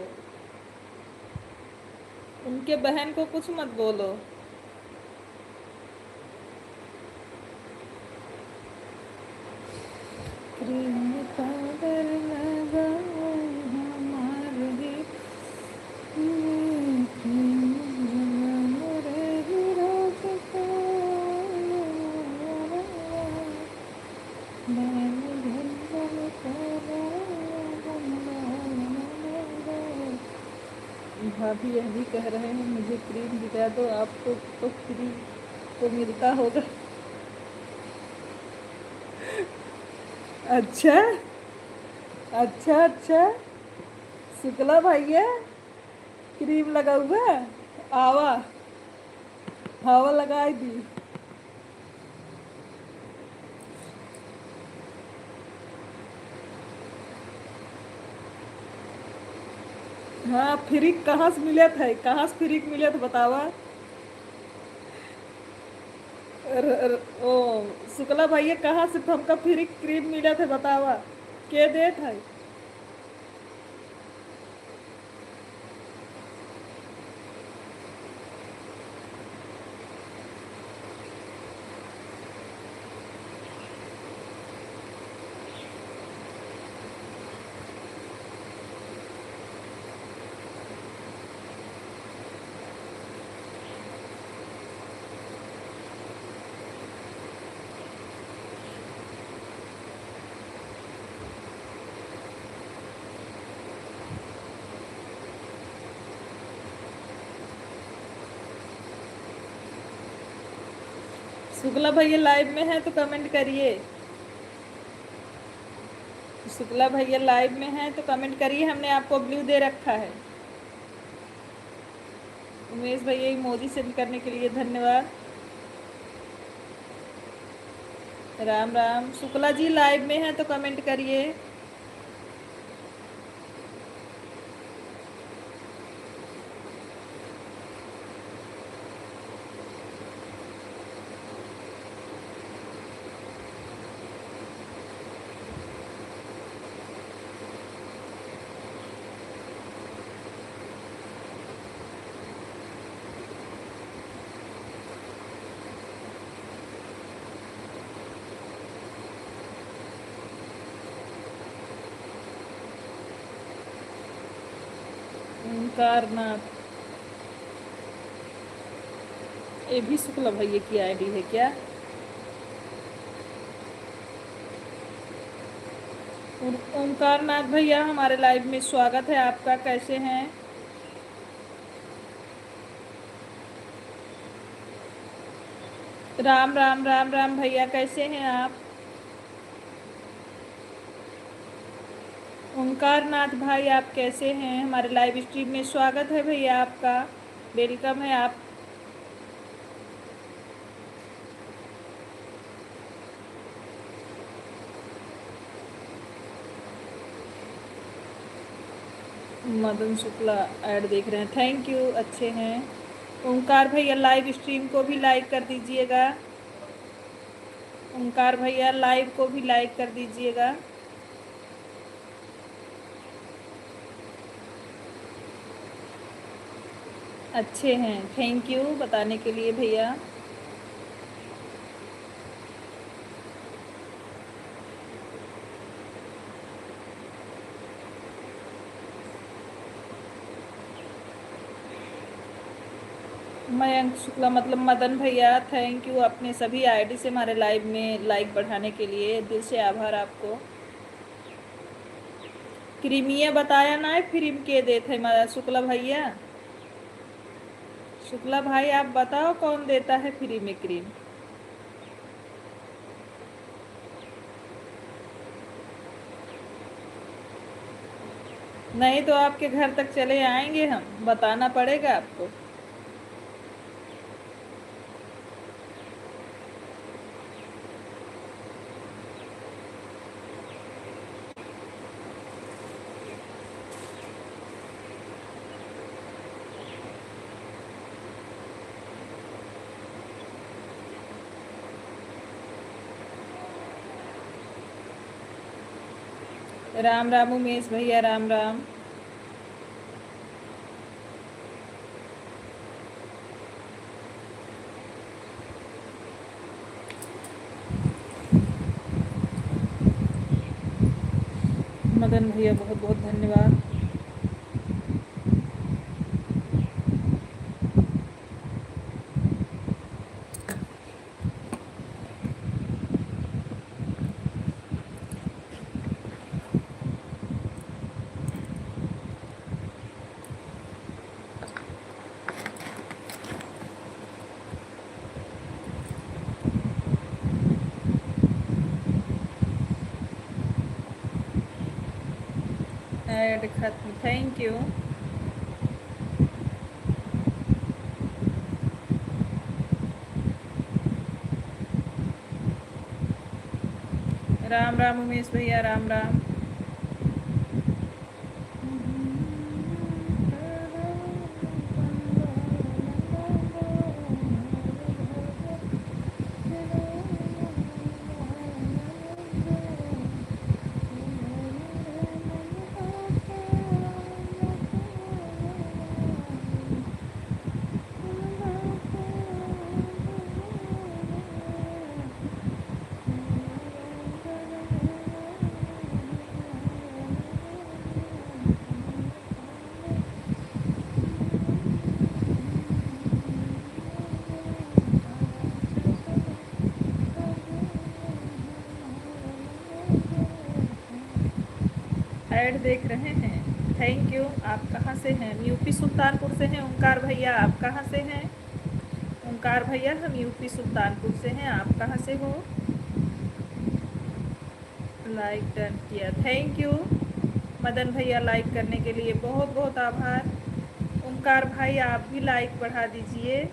उनके बहन को कुछ मत बोलो। क्रीम पाउडर लगाओ हमारे भाभी यह भी कह रहे हैं मुझे क्रीम दिखा दो, आपको तो फ्री तो मिलता होगा। अच्छा अच्छा अच्छा, शुक्ला भैया क्रीम लगा हुआ, आवा हवा लगाई दी। हाँ, फ्रिक कहाँ से मिले थे? कहाँ से फ्रिक मिले थे बतावा? ओ शुक्ला भैया कहाँ से हमका फ्रिक क्रीम मिले थे बतावा? के दे थे? शुक्ला भैया लाइव में है तो कमेंट करिए। शुक्ला भैया लाइव में है तो कमेंट करिए। हमने आपको ब्लू दे रखा है। उमेश भैया इमोजी सेंड करने के लिए धन्यवाद। राम राम। शुक्ला जी लाइव में है तो कमेंट करिए। ओंकारनाथ, ये भी शुक्ला भैया की आईडी है क्या? ओंकारनाथ भैया हमारे लाइव में स्वागत है आपका। कैसे हैं? राम राम राम राम भैया, कैसे हैं आप? ओंकारनाथ भाई आप कैसे हैं? हमारे लाइव स्ट्रीम में स्वागत है भैया आपका। वेलकम है आप। मदन शुक्ला ऐड देख रहे हैं, थैंक यू, अच्छे हैं। ओंकार भैया लाइव स्ट्रीम को भी लाइक कर दीजिएगा। ओंकार भैया लाइव को भी लाइक कर दीजिएगा। अच्छे हैं, थैंक यू बताने के लिए भैया। मयंक शुक्ला मतलब मदन भैया, थैंक यू अपने सभी आईडी से हमारे लाइव में लाइक बढ़ाने के लिए, दिल से आभार आपको। क्रीमिया बताया ना फ्रीम के देते हमारा शुक्ला भैया। शुक्ला भाई आप बताओ कौन देता है फ्री में क्रीम? नहीं तो आपके घर तक चले आएंगे हम, बताना पड़ेगा आपको। राम राम उमेश भैया, राम राम। मदन भैया बहुत बहुत धन्यवाद। ऐड खत्म, थैंक यू। राम राम उमेश भैया, राम राम। ऐड देख रहे हैं, थैंक यू। आप कहाँ से हैं? यूपी सुल्तानपुर से हैं ओंकार भैया। आप कहाँ से हैं? ओमकार भैया हम यूपी सुल्तानपुर से हैं, आप कहाँ से हो? लाइक डन किया, थैंक यू मदन भैया, लाइक करने के लिए बहुत बहुत आभार। ओमकार भाई आप भी लाइक बढ़ा दीजिए।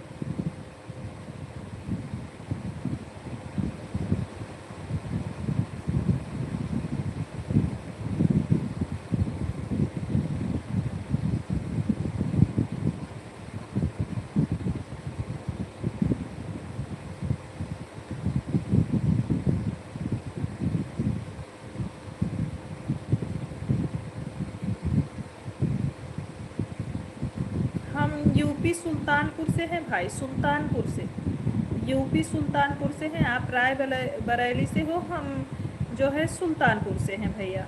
यूपी सुल्तानपुर से हैं भाई, सुल्तानपुर से, यूपी सुल्तानपुर से हैं। आप राय बरेली से हो, हम जो है सुल्तानपुर से हैं भैया,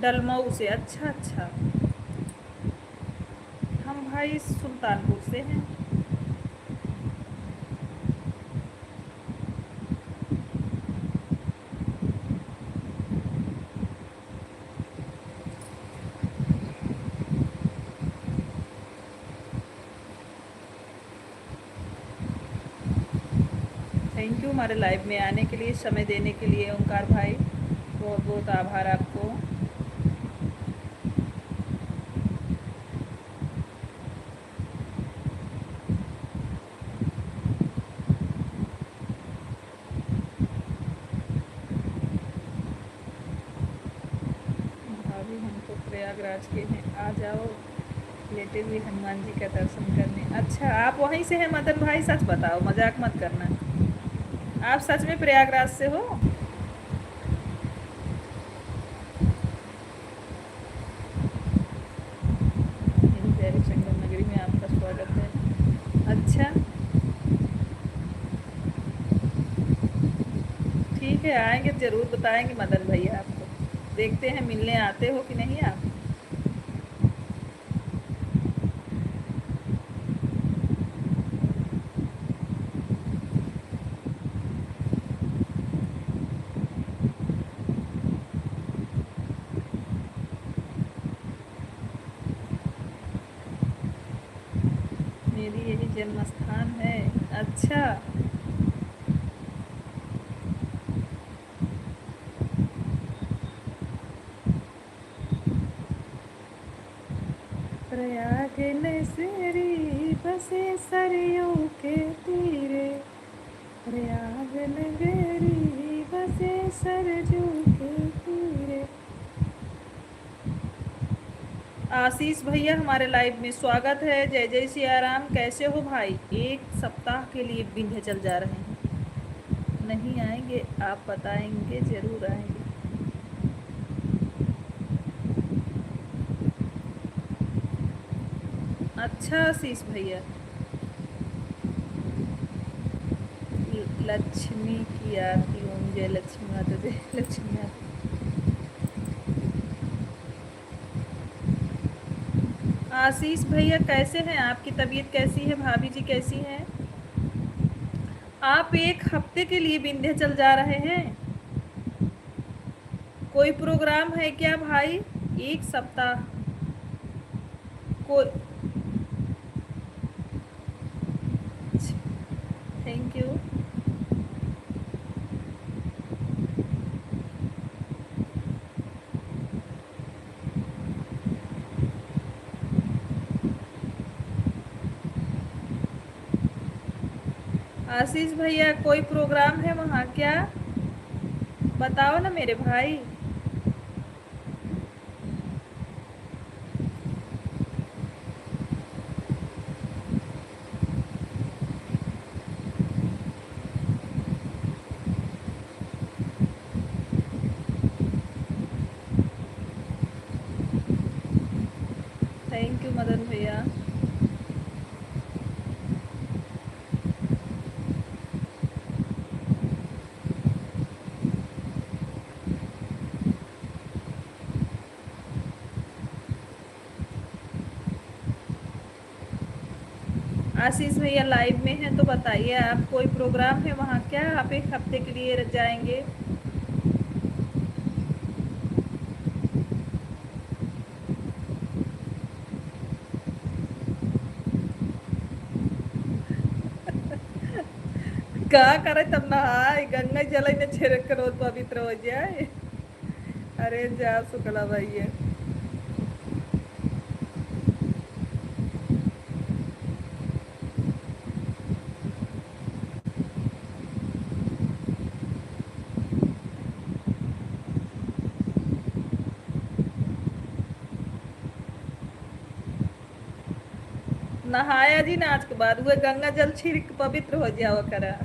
डलमऊ से। अच्छा अच्छा, हम भाई सुल्तानपुर से हैं। थैंक यू हमारे लाइव में आने के लिए, समय देने के लिए ओंकार भाई, बहुत बहुत आभार आपको। भाभी हम तो प्रयागराज के हैं, आ जाओ लेटे हुए हनुमान जी का दर्शन करने। अच्छा आप वहीं से हैं मदन भाई? सच बताओ, मजाक मत करना, आप सच में प्रयागराज से हो? मेरी प्यारी संगम नगरी में आपका स्वागत है। अच्छा ठीक है, आएंगे ज़रूर बताएंगे मदन भैया आपको। देखते हैं मिलने आते हो कि नहीं आप। मेरी यही जन्म स्थान है। अच्छा प्रयाग नगरी बसे सरयू के तीरे, प्रयाग नगरी बसे सरयू के तीरे। आशीष भैया हमारे लाइव में स्वागत है। जय जय सिया राम, कैसे हो भाई? एक सप्ताह के लिए विंध्याचल जा रहे हैं, नहीं आएंगे? आप बताएंगे, ज़रूर आएंगे। अच्छा आशीष भैया, लक्ष्मी की आरती, ओम जय लक्ष्मी माता, जय लक्ष्मी माता। आशीष भैया कैसे हैं? आपकी तबीयत कैसी है? भाभी जी कैसी हैं? आप एक हफ्ते के लिए विंध्याचल जा रहे हैं? कोई प्रोग्राम है क्या भाई? एक सप्ताह कोई? Thank you. आशीष भैया कोई प्रोग्राम है वहाँ क्या? बताओ ना मेरे भाई। थैंक यू मदन भैया। आशीष भैया लाइव में हैं तो बताइए, आप कोई प्रोग्राम है वहाँ क्या? आप एक हफ्ते के लिए जाएंगे? का करे तब नहाए गंगा जल ने छिड़क कर रोज पवित्र हो जाए। अरे जा शुक्ला भैया। नहाया जी नाच के बाद हुए गंगा जल छिड़क पवित्र हो जाओ करा।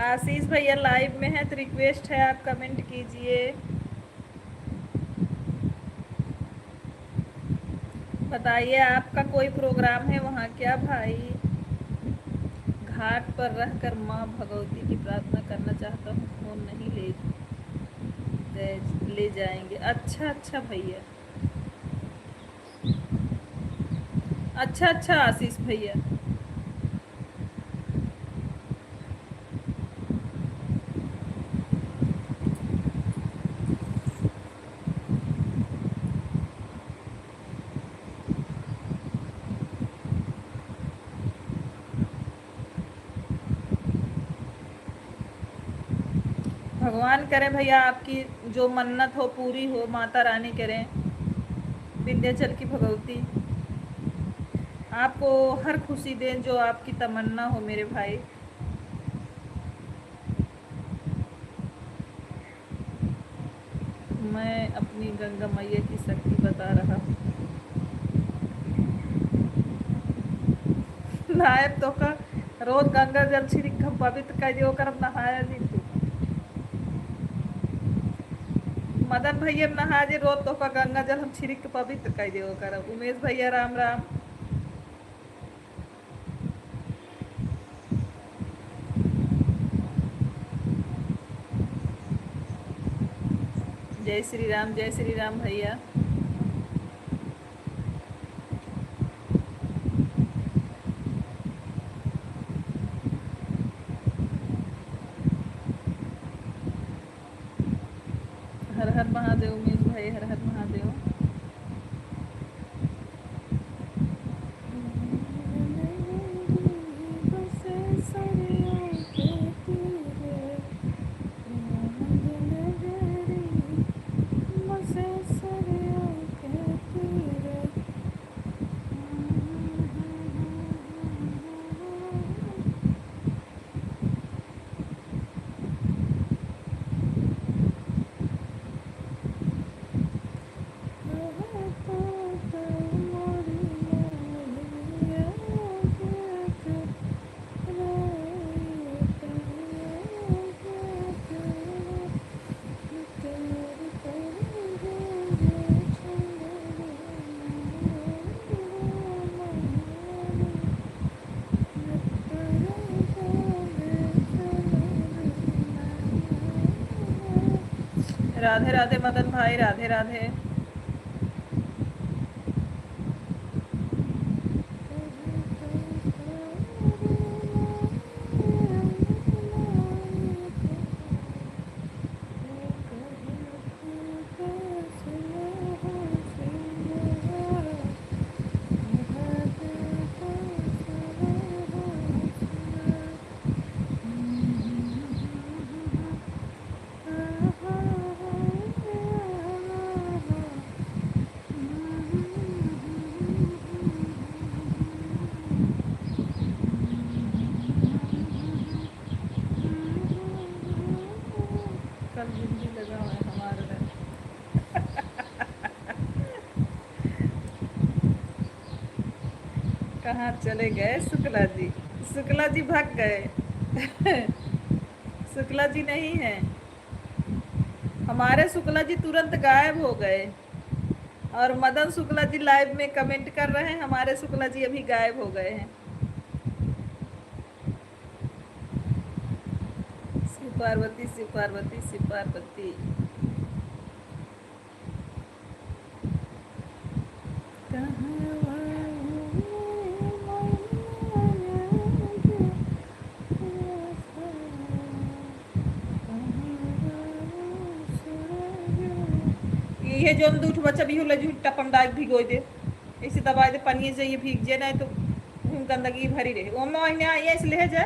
आशीष भैया लाइव में है तो रिक्वेस्ट है आप कमेंट कीजिए। बताइए आपका कोई प्रोग्राम है वहाँ क्या भाई। घाट पर रहकर माँ भगवती की प्रार्थना करना चाहता हूँ, फोन नहीं ले जाएंगे। अच्छा अच्छा भैया, अच्छा अच्छा आशीष भैया। भगवान करें भैया आपकी जो मन्नत हो पूरी हो, माता रानी करें, विंध्याचल की भगवती आपको हर खुशी दें जो आपकी तमन्ना हो मेरे भाई। मैं अपनी गंगा मैया की शक्ति बता रहा हूँ। नायब तो का रोज गंगा जल छिड़क हम पवित्र कर दियो कर नहाया जी तू। मदन भैया नहा जे रोज तो का गंगा जल हम छिड़क पवित्र कर दियो कर। उमेश भैया राम राम। जय श्री राम भैया। हर हर महादेव उमेश भाई, हर हर महादेव। राधे राधे मदन भाई, राधे राधे। कल बिंदी लगा हुआ है हमारे में। कहाँ चले गए शुक्ला जी? शुक्ला जी भाग गए। शुक्ला जी नहीं है हमारे। शुक्ला जी तुरंत गायब हो गए। और मदन शुक्ला जी लाइव में कमेंट कर रहे हैं, हमारे शुक्ला जी अभी गायब हो गए हैं। शिव पार्वती शिव पार्वती शिव पार्वती। ये जो दूठ बच्चा भी होला जो टपन डाक भिगो दे, ऐसे दबा दे पानी से ये भीग जाए ना तो घूम गंदगी भरी रहे वो महीने आई है इसलिए जा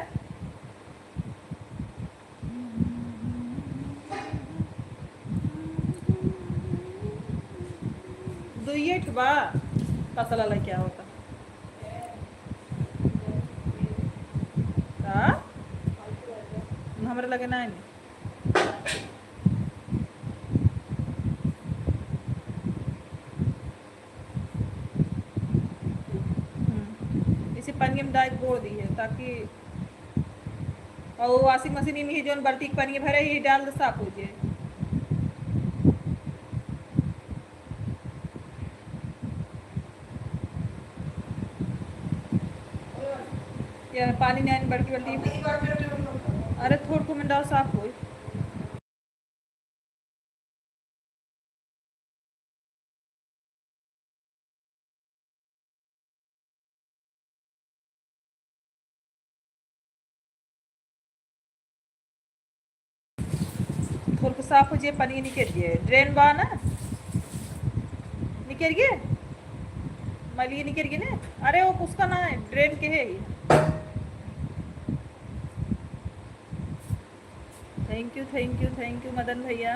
दुइये ठबा फसल वाला क्या होता हाँ हमारे लगे ना इसी पानी में डाल बोल दी है ताकि और वॉशिंग मशीन में ही जो बल्टी के पानी भरे ही डाल दे साफ हो जाए या पानी नहीं बल्टी बल्टी अरे थोड़ को में डाल साफ हो थोड़ को साफ हो जाए पानी निकल गए ड्रेन बा ना निकल गए मलिए निकल गए ना अरे वो उसका ना है ड्रेन के है थैंक यू मदन भैया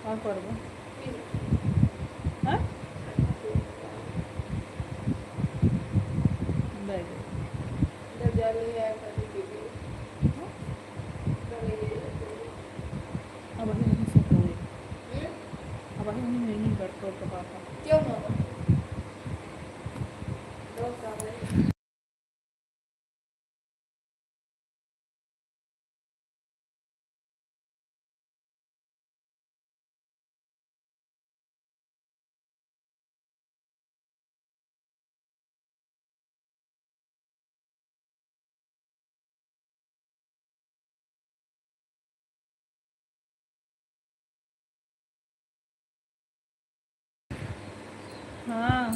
हाँ करबो हाँ अब अभी नहीं सब हुए अब अभी नहीं करते तो पापा क्यों ना हाँ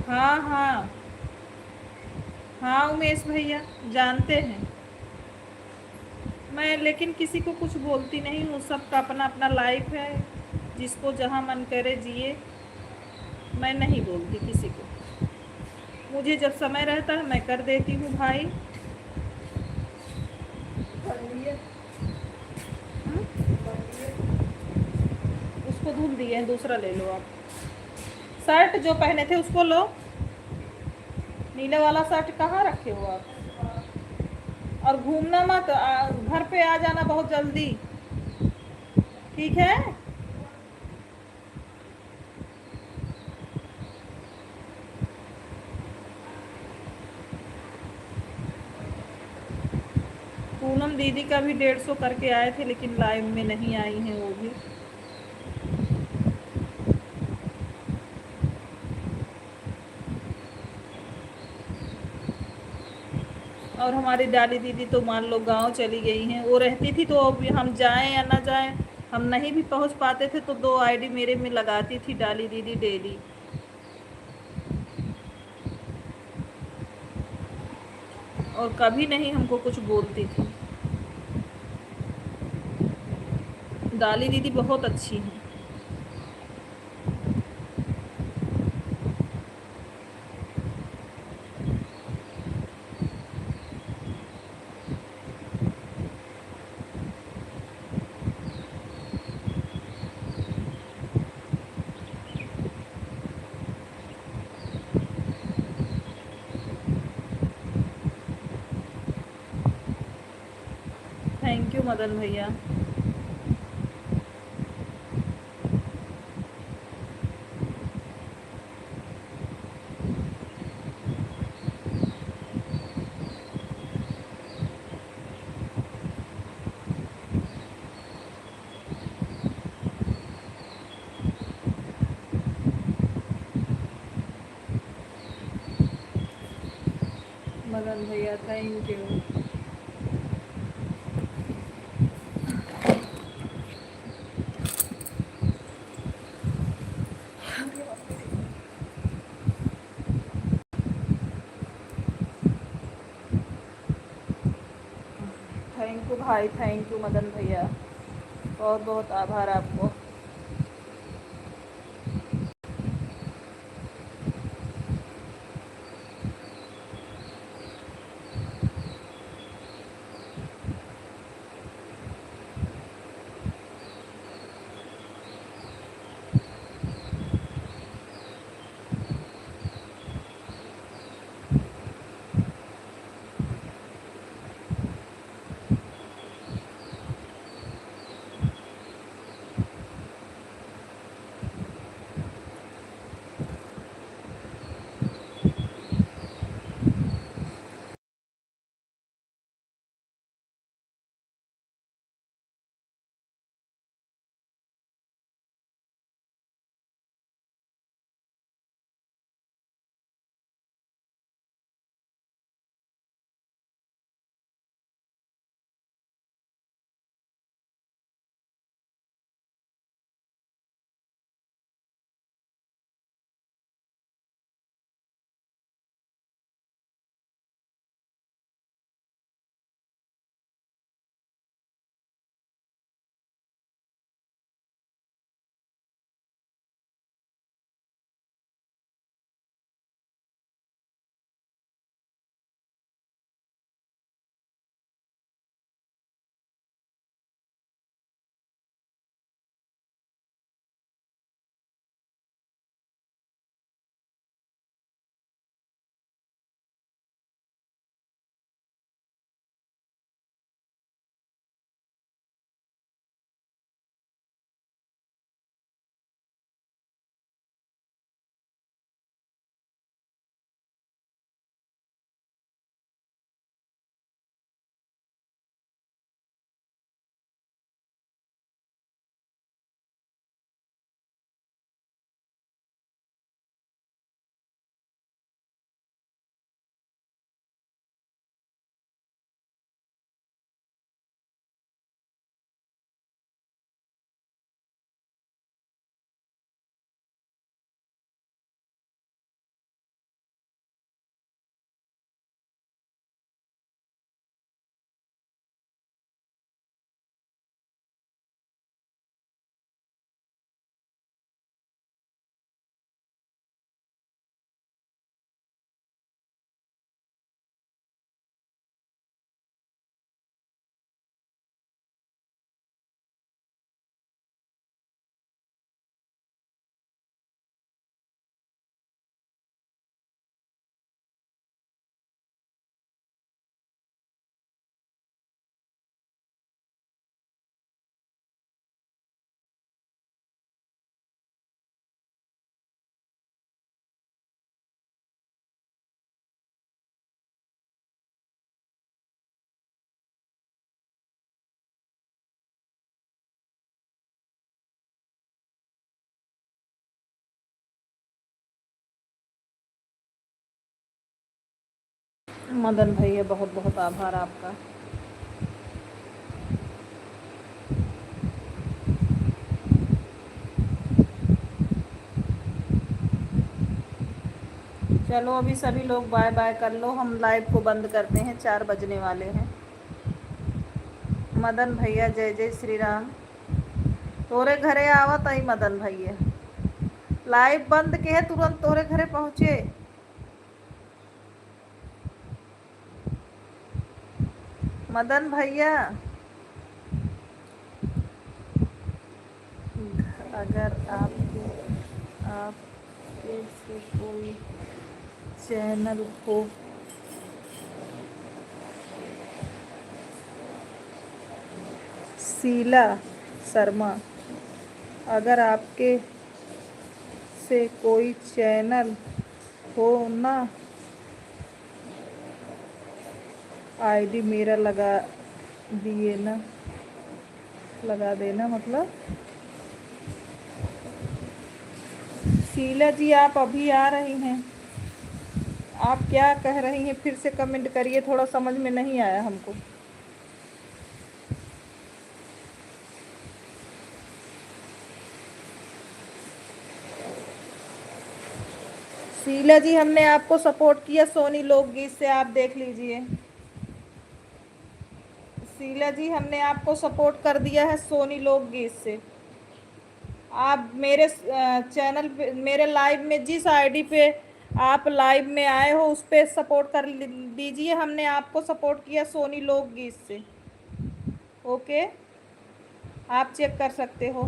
हाँ हाँ हाँ उमेश भैया जानते हैं मैं लेकिन किसी को कुछ बोलती नहीं हूँ सबका अपना अपना लाइफ है जिसको जहाँ मन करे जिए मैं नहीं बोलती किसी को मुझे जब समय रहता है मैं कर देती हूँ भाई उसको धुल दिए दूसरा ले लो आप शर्ट जो पहने थे उसको लो नीले वाला शर्ट कहाँ रखे हो आप और घूमना मत घर पे आ जाना बहुत जल्दी ठीक है पूनम दीदी का भी 150 करके आए थे लेकिन लाइव में नहीं आई हैं वो भी और हमारी डाली दीदी तो मान लो गांव चली गई हैं वो रहती थी तो अब हम जाएं या ना जाएं हम नहीं भी पहुंच पाते थे तो 2 आईडी मेरे में लगाती थी डाली दीदी डेली और कभी नहीं हमको कुछ बोलती थी डाली दीदी बहुत अच्छी हैं थैंक यू मदन भैया मदन भैया थैंक यू यू भाई, थैंक यू मदन भैया, बहुत बहुत आभार आपको। मदन भैया बहुत बहुत आभार आपका। चलो अभी सभी लोग बाय बाय कर लो, हम लाइव को बंद करते हैं, 4 बजने वाले हैं। मदन भैया जय जय श्री राम। तोरे घरे आवत आई मदन भैया, लाइव बंद के है तुरंत तोरे घरे पहुँचे। मदन भैया अगर आपके से कोई चैनल हो शीला शर्मा, अगर आपके से कोई चैनल हो ना, आईडी मेरा लगा दिए ना, लगा देना मतलब। शीला जी आप अभी आ रही हैं, आप क्या कह रही हैं फिर से कमेंट करिए, थोड़ा समझ में नहीं आया हमको। शीला जी हमने आपको सपोर्ट किया सोनी लोकगीत से, आप देख लीजिए। शीला जी, हमने आपको सपोर्ट कर दिया है सोनी लोकगीत से। आप मेरे चैनल पे, मेरे लाइव में जिस आईडी पे आप लाइव में आए हो उस पे सपोर्ट कर दीजिए। हमने आपको सपोर्ट किया सोनी लोकगीत से। ओके, आप चेक कर सकते हो।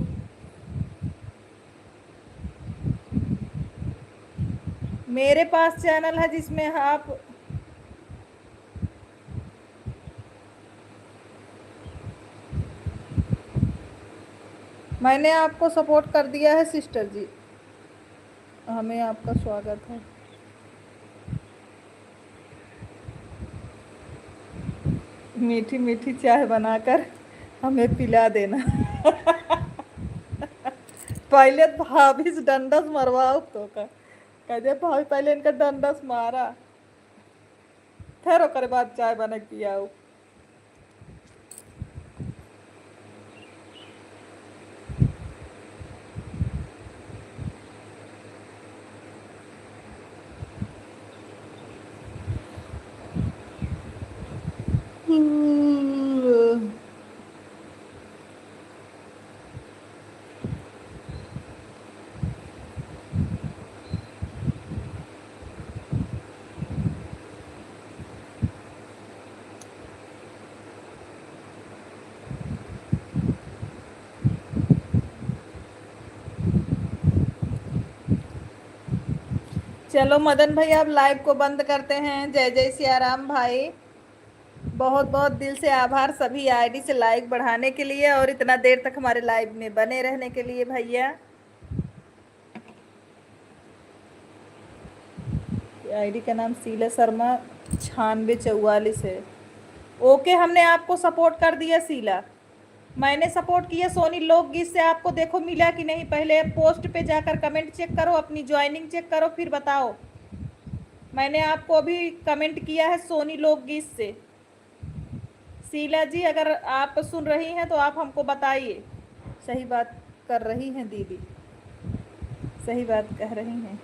मेरे पास चैनल है जिसमें आप मैंने आपको सपोर्ट कर दिया है सिस्टर जी। हमें आपका स्वागत है। मीठी मीठी चाय बनाकर हमें पिला देना। पहले भाभी से डंडस मरवाओ तो का कहते भाभी पहले इनका डंडस मारा, फिर ओकर बाद चाय बना के पियाओ। चलो मदन भाई, आप लाइव को बंद करते हैं। जय जय सियाराम भाई, बहुत बहुत दिल से आभार सभी आईडी से लाइक बढ़ाने के लिए और इतना देर तक हमारे लाइव में बने रहने के लिए भैया। आईडी का नाम शीला शर्मा 9644 है। ओके, हमने आपको सपोर्ट कर दिया शीला। मैंने सपोर्ट किया सोनी लोकगीत से। आपको देखो मिला कि नहीं, पहले पोस्ट पे जाकर कमेंट चेक करो, अपनी ज्वाइनिंग चेक करो, फिर बताओ। मैंने आपको अभी कमेंट किया है सोनी लोकगीत से। शीला जी, अगर आप सुन रही हैं तो आप हमको बताइए। सही बात कर रही हैं दीदी, सही बात कह रही हैं।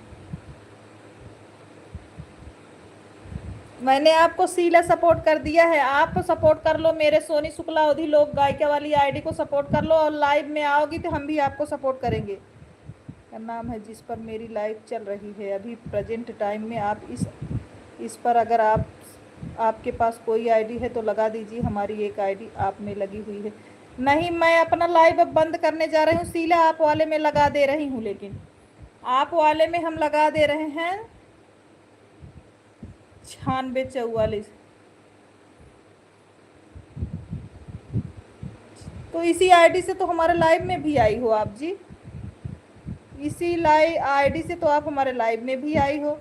मैंने आपको शीला सपोर्ट कर दिया है, आप सपोर्ट कर लो। मेरे सोनी शुक्ला अवधि लोक गायिका वाली आईडी को सपोर्ट कर लो और लाइव में आओगी तो हम भी आपको सपोर्ट करेंगे। का नाम है जिस पर मेरी लाइव चल रही है अभी प्रेजेंट टाइम में। आप इस पर अगर आपके पास कोई आईडी है तो लगा दीजिए। हमारी एक आईडी आप में लगी हुई है। नहीं, मैं अपना लाइव अब बंद करने जा रही हूँ शीला। आप वाले में लगा दे रही हूँ, लेकिन आप वाले में हम लगा दे रहे हैं 9644। तो इसी आईडी से तो हमारे लाइव में भी आई हो आप जी। इसी लाइव आईडी से तो आप हमारे लाइव में भी आई हो।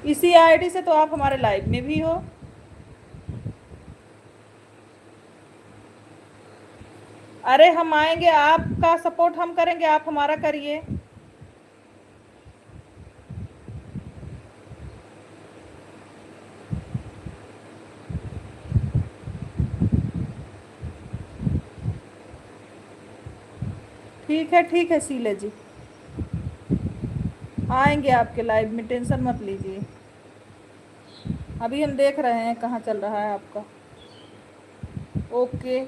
इसी आईडी से तो आप हमारे लाइव में भी हो। अरे हम आएंगे, आपका सपोर्ट हम करेंगे, आप हमारा करिए। ठीक है शीला जी, आएंगे आपके लाइव में, टेंशन मत लीजिए। अभी हम देख रहे हैं कहाँ चल रहा है आपका। ओके।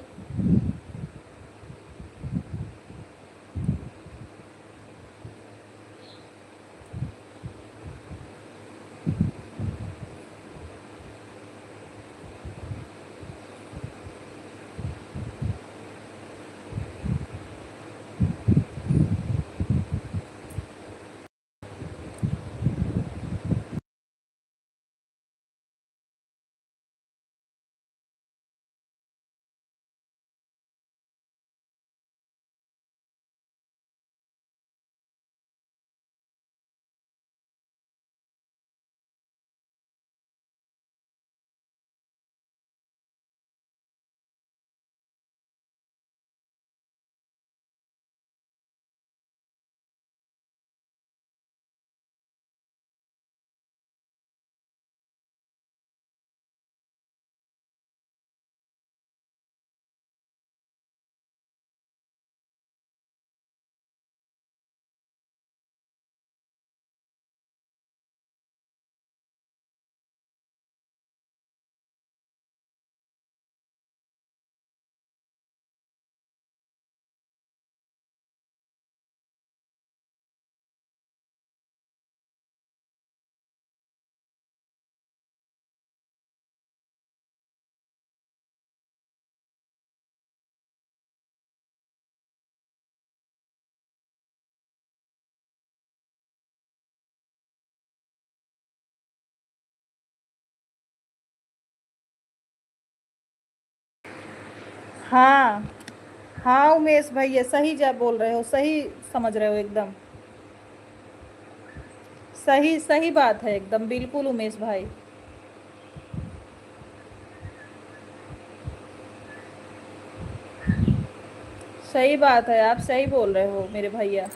हाँ हाँ उमेश भैया, सही जा बोल रहे हो, सही समझ रहे हो एकदम। सही सही बात है एकदम, बिल्कुल उमेश भाई। सही बात है, आप सही बोल रहे हो मेरे भैया।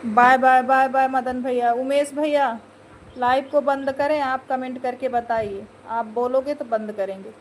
Bye bye bye bye Madan भैया। उमेश भैया, लाइव को बंद करें, आप कमेंट करके बताइए, आप बोलोगे तो बंद करेंगे।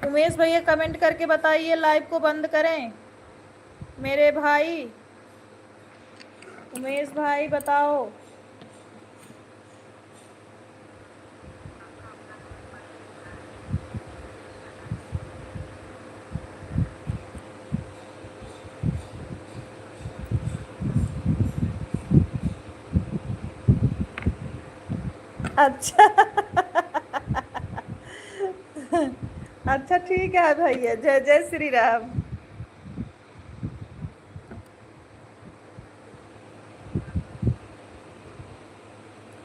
उमेश भैया कमेंट करके बताइए, लाइव को बंद करें मेरे भाई। उमेश भाई बताओ। अच्छा अच्छा ठीक है भैया, जय जय श्री राम।